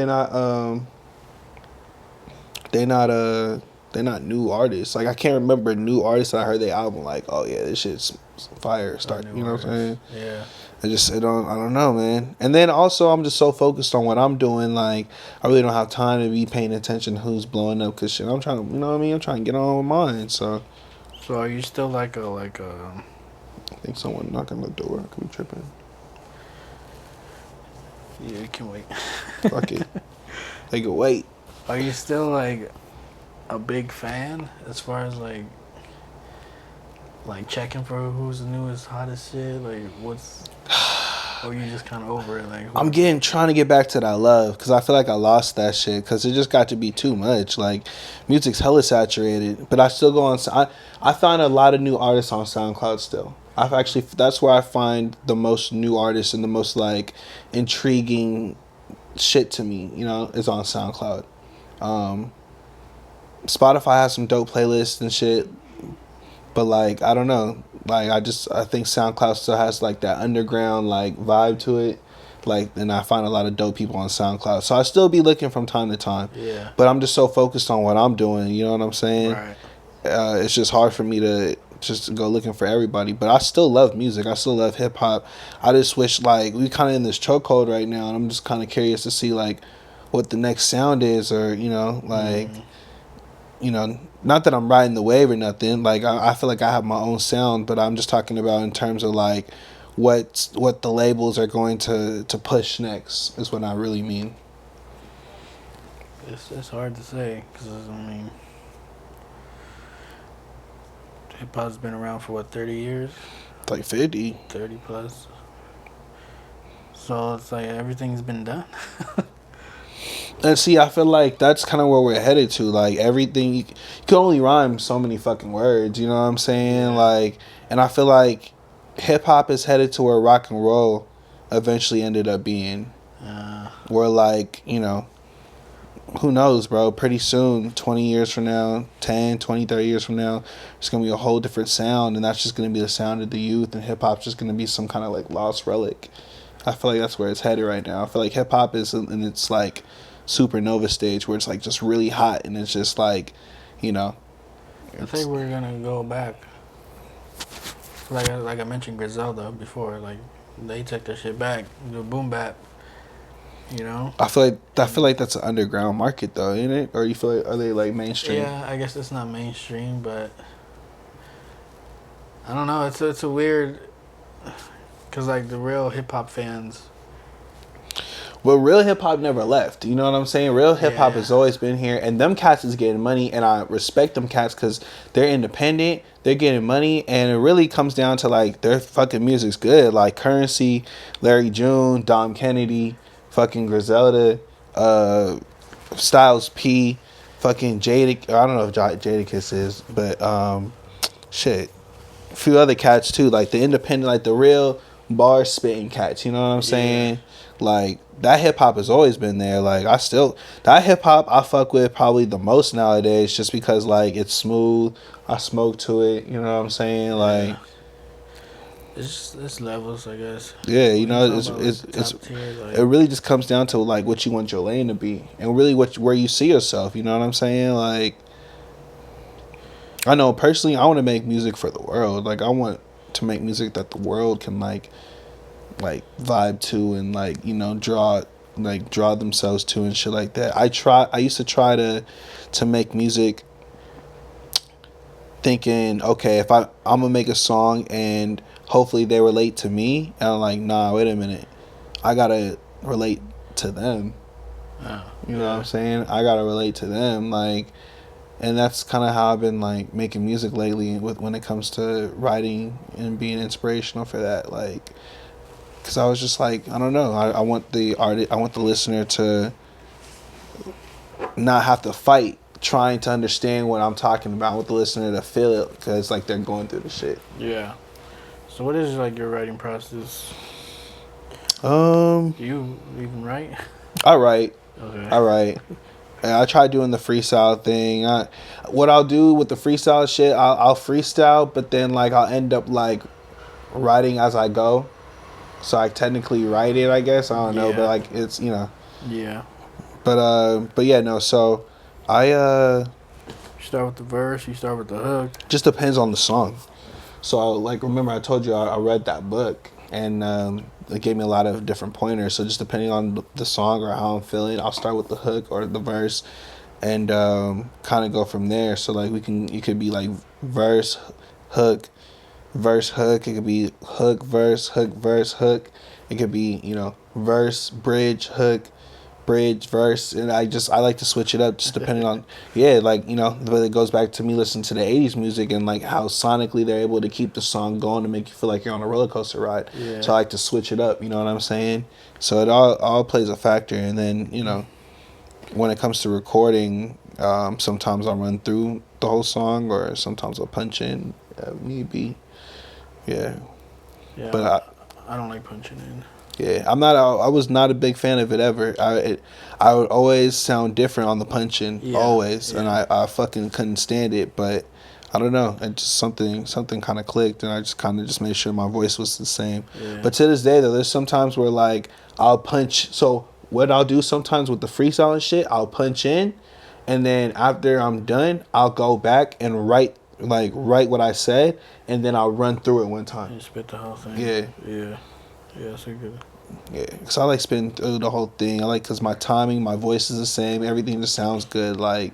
not new artists. Like, I can't remember a new artist that I heard their album like, oh yeah, this shit's fire. Start, you know what I'm saying? Yeah. I don't know, man. And then also, I'm just so focused on what I'm doing. Like, I really don't have time to be paying attention to who's blowing up, cause shit, I'm trying to, you know what I mean? I'm trying to get on with mine. So are you still like a I think someone knocking on the door. I could be tripping. Yeah, you can wait. Fuck it. They can wait. Are you still, like, a big fan as far as, like checking for who's the newest, hottest shit? Like, what's... Or you just kind of over it? Like, I'm trying to get back to that love, because I feel like I lost that shit, because it just got to be too much. Like, music's hella saturated, but I still go on. I find a lot of new artists on SoundCloud still. That's where I find the most new artists and the most, like, intriguing shit to me, is on SoundCloud. Spotify has some dope playlists and shit, but, like, I don't know. Like, I think SoundCloud still has, like, that underground, like, vibe to it. Like, and I find a lot of dope people on SoundCloud. So I still be looking from time to time. Yeah. But I'm just so focused on what I'm doing, you know what I'm saying? Right. It's just hard for me to just go looking for everybody. But I still love music. I still love hip-hop. I just wish, like, we kind of in this chokehold right now, and I'm just kind of curious to see, like, what the next sound is, or, like... not that I'm riding the wave or nothing. Like, I feel like I have my own sound, but I'm just talking about in terms of, like, what the labels are going to push next is what I really mean. It's hard to say because I mean, hip hop's been around for what 30 years, Like 50. 30 plus. So it's like everything's been done. And see, I feel like that's kind of where we're headed to. Like everything, you can only rhyme so many fucking words. You know what I'm saying? Yeah. Like, and I feel like hip hop is headed to where rock and roll eventually ended up being. Where like, you know, who knows, bro? Pretty soon, 20 years from now, 10, 20, 30 years from now, it's going to be a whole different sound. And that's just going to be the sound of the youth. And hip hop's just going to be some kind of like lost relic. I feel like that's where it's headed right now. I feel like hip hop is in its like supernova stage where it's like just really hot. And it's just like, you know. I think we're going to go back. Like I mentioned Griselda before. Like they took their shit back. The boom bap. You know, I feel like that's an underground market though, ain't it? Or you feel like are they like mainstream? Yeah, I guess it's not mainstream, but I don't know. It's a weird, cause like the real hip hop fans. But real hip hop never left. You know what I'm saying? Real hip hop has always been here, and them cats is getting money, and I respect them cats because they're independent. They're getting money, and it really comes down to like their fucking music's good. Like Currency, Larry June, Dom Kennedy, fucking Griselda, Styles P, fucking Jada. I don't know if Jadakiss is, but shit, a few other cats too. Like the independent, like the real bar spitting cats. You know what I'm saying? Like that hip hop has always been there. Like that hip hop I fuck with probably the most nowadays, just because like it's smooth. I smoke to it. You know what I'm saying? Like it's levels, I guess. yeah, you know, it's tier, like, it really just comes down to like what you want your lane to be, and really where you see yourself. You know what I'm saying? Like I know personally, I want to make music for the world. Like I want to make music that the world can like vibe to and like, you know, draw themselves to and shit like that. I used to try to make music thinking, okay, if I'm gonna make a song and hopefully they relate to me, and I'm like, nah, wait a minute, I gotta relate to them. You know what I'm saying? I gotta relate to them, like, and that's kind of how I've been like making music lately when it comes to writing and being inspirational for that, like. Because I was just like, I don't know. I want the listener to not have to fight trying to understand what I'm talking about. I want the listener to feel it because like they're going through the shit. Yeah. So what is like your writing process? Do you even write? I write. Okay. I write. And I try doing the freestyle thing. What I'll do with the freestyle shit, I'll freestyle, but then like I'll end up like writing as I go. So I technically write it, I guess. I don't know, but like it's, you know. Yeah. But yeah, no. So I You start with the verse. You start with the hook. just depends on the song. So like remember I told you I read that book and it gave me a lot of different pointers. So just depending on the song or how I'm feeling, I'll start with the hook or the verse, and kind of go from there. So like it could be like verse, hook. Verse, hook. It could be hook, verse, hook. It could be, you know, verse, bridge, hook, bridge, verse. And I like to switch it up just depending on, like, you know, but it goes back to me listening to the 80s music and like how sonically they're able to keep the song going to make you feel like you're on a roller coaster ride. Yeah. So I like to switch it up, you know what I'm saying? So it all plays a factor. And then, you know, when it comes to recording, sometimes I'll run through the whole song or sometimes I'll punch in, maybe. Yeah. But I don't like punching in. Yeah, I was not a big fan of it ever. I would always sound different on the punching, always, and I fucking couldn't stand it. But I don't know, it just something kind of clicked, and I just kind of just made sure my voice was the same. Yeah. But to this day, though, there's sometimes where like I'll punch. So what I'll do sometimes with the freestyle and shit, I'll punch in, and then after I'm done, I'll go back and write what I said, and then I'll run through it one time. You spit the whole thing. Yeah, that's a good. Yeah, because I like spitting through the whole thing. I like because my timing, my voice is the same. Everything just sounds good. Like,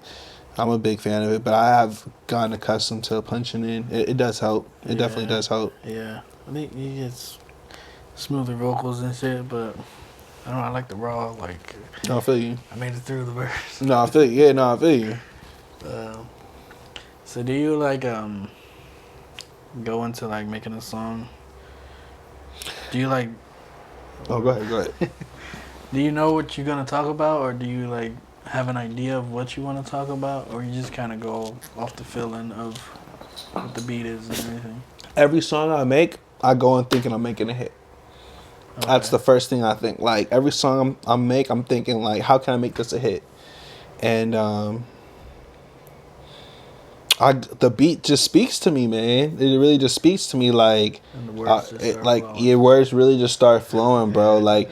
I'm a big fan of it, but I have gotten accustomed to punching in. It does help. It definitely does help. Yeah, I think smoother vocals and shit, but I don't know, I like the raw, like, No, I feel you. I made it through the verse. No, I feel you. Yeah, no, I feel you. So do you like go into like making a song? Do you like Oh, go ahead. do you know what you're gonna talk about, or do you like have an idea of what you want to talk about, or you just kind of go off the feeling of what the beat is and everything? Every song I make, I go in thinking I'm making a hit. Okay. That's the first thing I think. Like every song I make, I'm thinking like, how can I make this a hit? And the beat just speaks to me, man. It really just speaks to me. Like, And the words just start like flowing. your words really just start flowing, bro. Like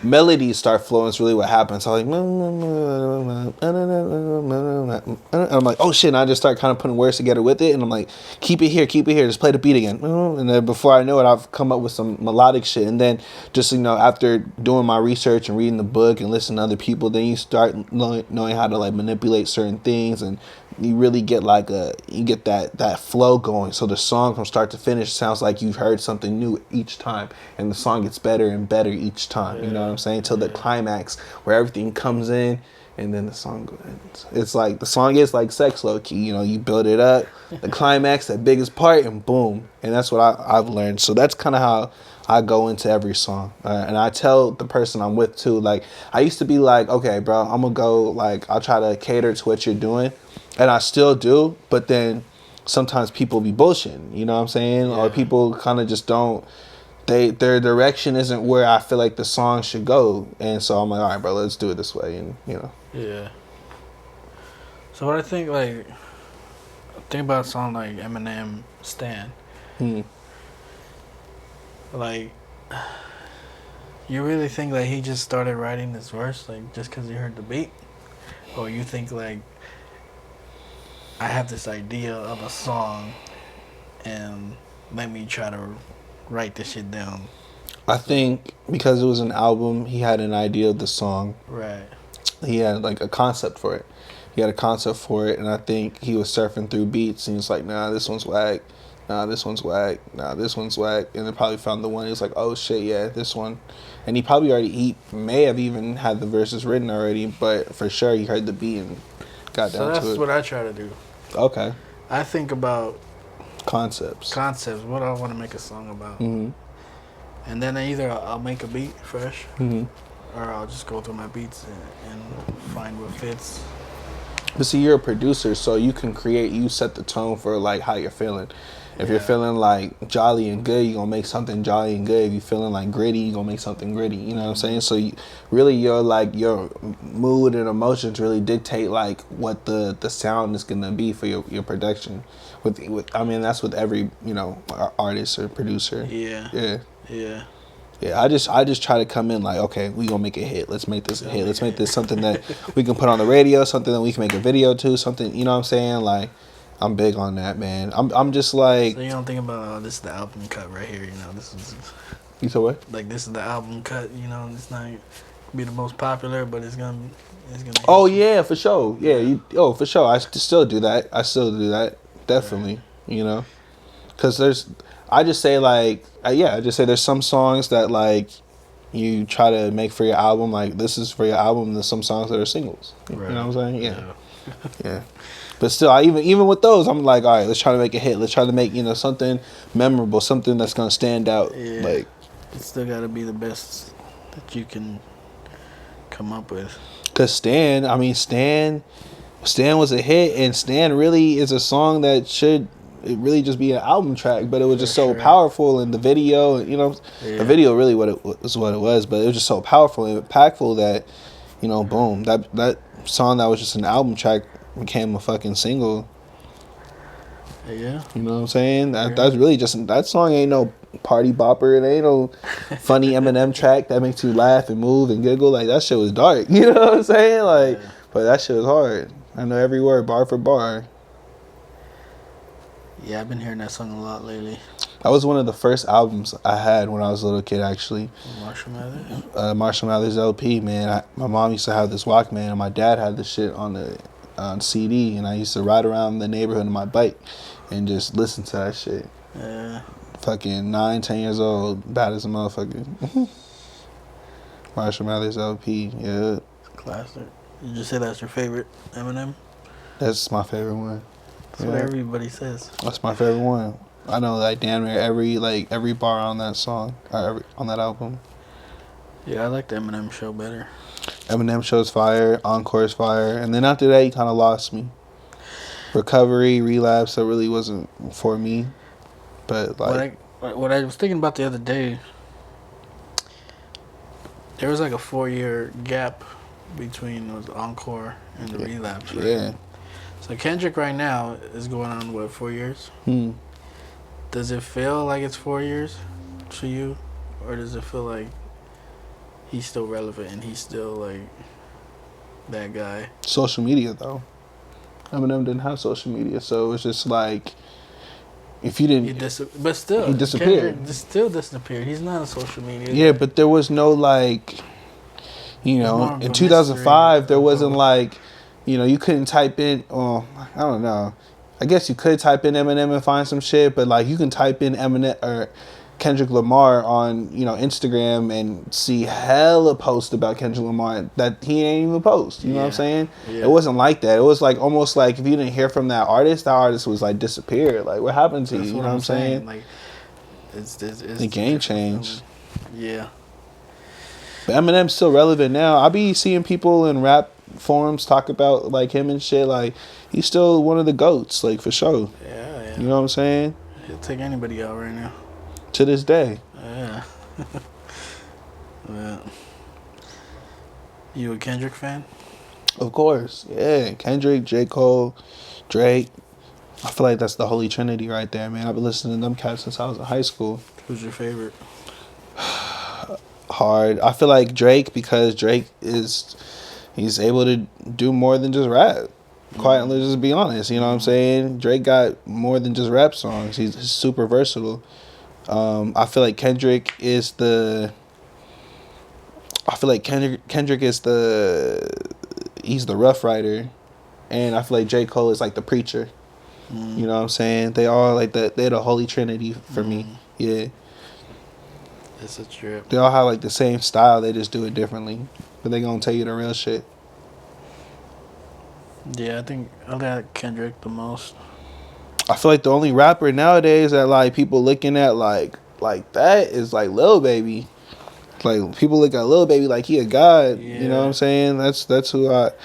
melodies start flowing. It's really what happens. So like, and I'm like, oh shit! And I just start kind of putting words together with it, and I'm like, keep it here, just play the beat again. And then before I know it, I've come up with some melodic shit. And then just after doing my research and reading the book and listening to other people, then you start knowing how to like manipulate certain things, and you really get like that flow going. So the song from start to finish sounds like you've heard something new each time, and the song gets better and better each time. You know what I'm saying? Till the climax where everything comes in, and then the song ends. It's like the song is like sex, low key. You build it up, the climax, that biggest part, and boom. And that's what I've learned. So that's kind of how I go into every song, and I tell the person I'm with too. Like I used to be like, okay, bro, I'm gonna go. Like I'll try to cater to what you're doing. And I still do, but then sometimes people be bullshitting, you know what I'm saying? Yeah. Or people kind of just don't, their direction isn't where I feel like the song should go. And so I'm like, all right, bro, let's do it this way. And, Yeah. So what I think, like, think about a song like Eminem, Stan. Like, you really think like he just started writing this verse like just because he heard the beat? Or you think like, I have this idea of a song and let me try to write this shit down? I think because it was an album, he had an idea of the song. Right. He had like a concept for it. And I think he was surfing through beats and he was like, nah, this one's whack. Nah, this one's whack. Nah, this one's whack. And then probably found the one. He was like, oh shit, yeah, this one. And he may have even had the verses written already, but for sure he heard the beat and got down to it. So that's what I try to do. Okay. I think about Concepts, what I want to make a song about. Mm-hmm. And then either I'll make a beat fresh, Mm-hmm. or I'll just go through my beats and find what fits. But see, you're a producer, so you can you set the tone for like how you're feeling. If you're feeling like jolly and good, you're going to make something jolly and good. If you're feeling like gritty, you're going to make something gritty. You know what I'm saying? So really your mood and emotions really dictate like what the sound is going to be for your production. I mean, that's with every, artist or producer. Yeah. Yeah, I just try to come in like, okay, we gonna make a hit. Let's make this a hit. Let's make this something that we can put on the radio, something that we can make a video to, something, you know what I'm saying? Like, I'm big on that, man. I'm just like. So you don't think about, this is the album cut right here, this is. You said what? Like, this is the album cut, it's not gonna be the most popular, but it's gonna. Oh yeah, for sure. Yeah, for sure. I still do that. Definitely. Right. Because I just say there's some songs that like you try to make for your album, like this is for your album, and there's some songs that are singles. You know what I'm saying? Yeah. But still, even with those, I'm like, all right, let's try to make a hit. Let's try to make something memorable, something that's gonna stand out. Yeah. Like, it's still gotta be the best that you can come up with. Cause Stan was a hit, and Stan really is a song that should really just be an album track, but it was just so powerful in the video. The video really what it was, but it was just so powerful and impactful that, boom, that song that was just an album track became a fucking single. Yeah. You know what I'm saying? That's really just, that song ain't no party bopper. It ain't no funny Eminem track that makes you laugh and move and giggle. Like, that shit was dark. You know what I'm saying? Like, but that shit was hard. I know every word, bar for bar. Yeah, I've been hearing that song a lot lately. That was one of the first albums I had when I was a little kid, actually. Marshall Mathers? Marshall Mathers LP, man. My mom used to have this Walkman, and my dad had this shit on CD, and I used to ride around the neighborhood on my bike and just listen to that shit. Yeah. fucking 9, 10 years old, bad as a motherfucker. Marshall Mathers LP, yeah. Classic. You just say that's your favorite Eminem? That's my favorite one. That's what everybody says. That's my favorite one. I know like damn near every bar on that song, or on that album. Yeah, I like the Eminem show better. Eminem show's fire, Encore's fire, and then after that he kind of lost me. Recovery, Relapse, that really wasn't for me. But like what I was thinking about the other day, there was like a 4-year gap between was Encore and the Relapse. Right? Yeah. So Kendrick right now is going on what, 4 years? Does it feel like it's 4 years to you, or does it feel like he's still relevant and he's still like that guy? Social media though. Eminem didn't have social media, so it's just like if you didn't, but still, he disappeared. Kendrick still disappeared. He's not on social media. Yeah, but there was no like, you know, in 2005 there wasn't like, you know, you couldn't type in. Oh, I don't know. I guess you could type in Eminem and find some shit, but like you can type in Eminem or Kendrick Lamar on, you know, Instagram and see hella posts about Kendrick Lamar that he ain't even post. You know what I'm saying? Yeah. It wasn't like that. It was like almost like if you didn't hear from that artist was like disappeared. Like what happened to you? You know what I'm saying? Like it's the game changed. Yeah. But Eminem's still relevant now. I be seeing people in rap forums talk about like him and shit. Like he's still one of the GOATs, like for sure. Yeah. You know what I'm saying? He'll take anybody out right now. To this day. Yeah. Well, you a Kendrick fan? Of course. Yeah. Kendrick, J. Cole, Drake. I feel like that's the holy trinity right there, man. I've been listening to them cats since I was in high school. Who's your favorite? Hard. I feel like Drake, because Drake he's able to do more than just rap. Quietly, just be honest. You know what I'm saying? Drake got more than just rap songs. He's super versatile. I feel like Kendrick is the he's the Rough Rider, and I feel like J. Cole is like the preacher. You know what I'm saying? They all like they're the holy trinity for me. Yeah. It's a trip. They all have like the same style, they just do it differently. But they gonna tell you the real shit. Yeah, I think I like Kendrick the most. I feel like the only rapper nowadays that like people looking at like that is like Lil Baby. Like people look at Lil Baby like he a god. Yeah. You know what I'm saying? That's what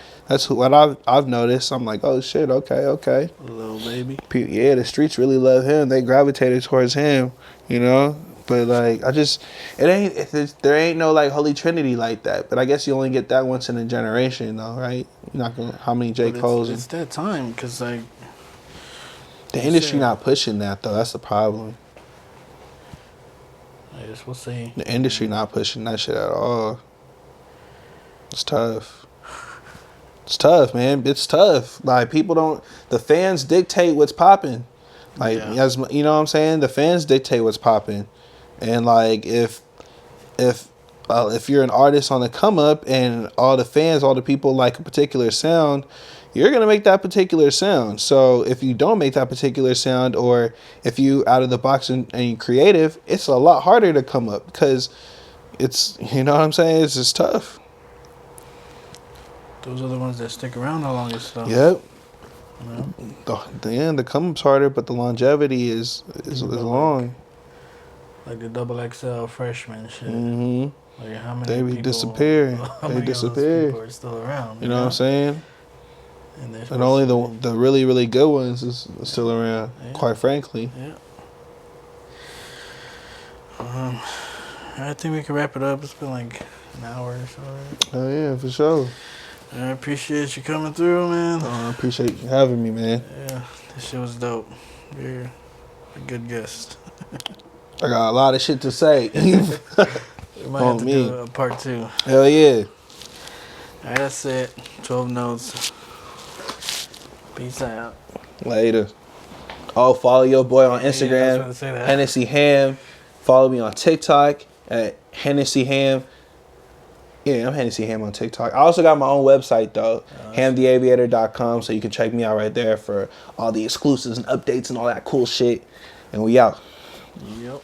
I've noticed. I'm like, oh shit, okay. Lil Baby. Yeah, the streets really love him. They gravitated towards him. You know. But like there ain't no like holy trinity like that. But I guess you only get that once in a generation though, right? You're not gonna how many J. Cole's? It's that time because like. The industry not pushing that though. That's the problem. I guess we'll see. The industry not pushing that shit at all. It's tough. It's tough, man. It's tough. Like people don't. The fans dictate what's popping. Like as you know what I'm saying. The fans dictate what's popping, and like if you're an artist on the come up and all the people like a particular sound, you're going to make that particular sound. So if you don't make that particular sound, or if you out of the box and you creative, it's a lot harder to come up because it's, you know what I'm saying? It's just tough. Those are the ones that stick around the longest though. Yep. The come up's harder, but the longevity is long. Like the XXL freshman shit. Mm-hmm. Like how many they people disappear. They disappear. People are still around. You know what I'm saying? And only the really, really good ones is still around, quite frankly. Yeah. I think we can wrap it up. It's been like an hour or so. Right? Oh, yeah, for sure. I appreciate you coming through, man. I appreciate you having me, man. Yeah, this shit was dope. You're a good guest. I got a lot of shit to say. We might have to do a part 2. Hell yeah. Alright, that's it. 12 notes. Peace out. Later. Oh, follow your boy on Instagram, Hennessy Ham. Follow me on TikTok at Hennessy Ham. Yeah, I'm Hennessy Ham on TikTok. I also got my own website, though, hamtheaviator.com, so you can check me out right there for all the exclusives and updates and all that cool shit. And we out. Yep.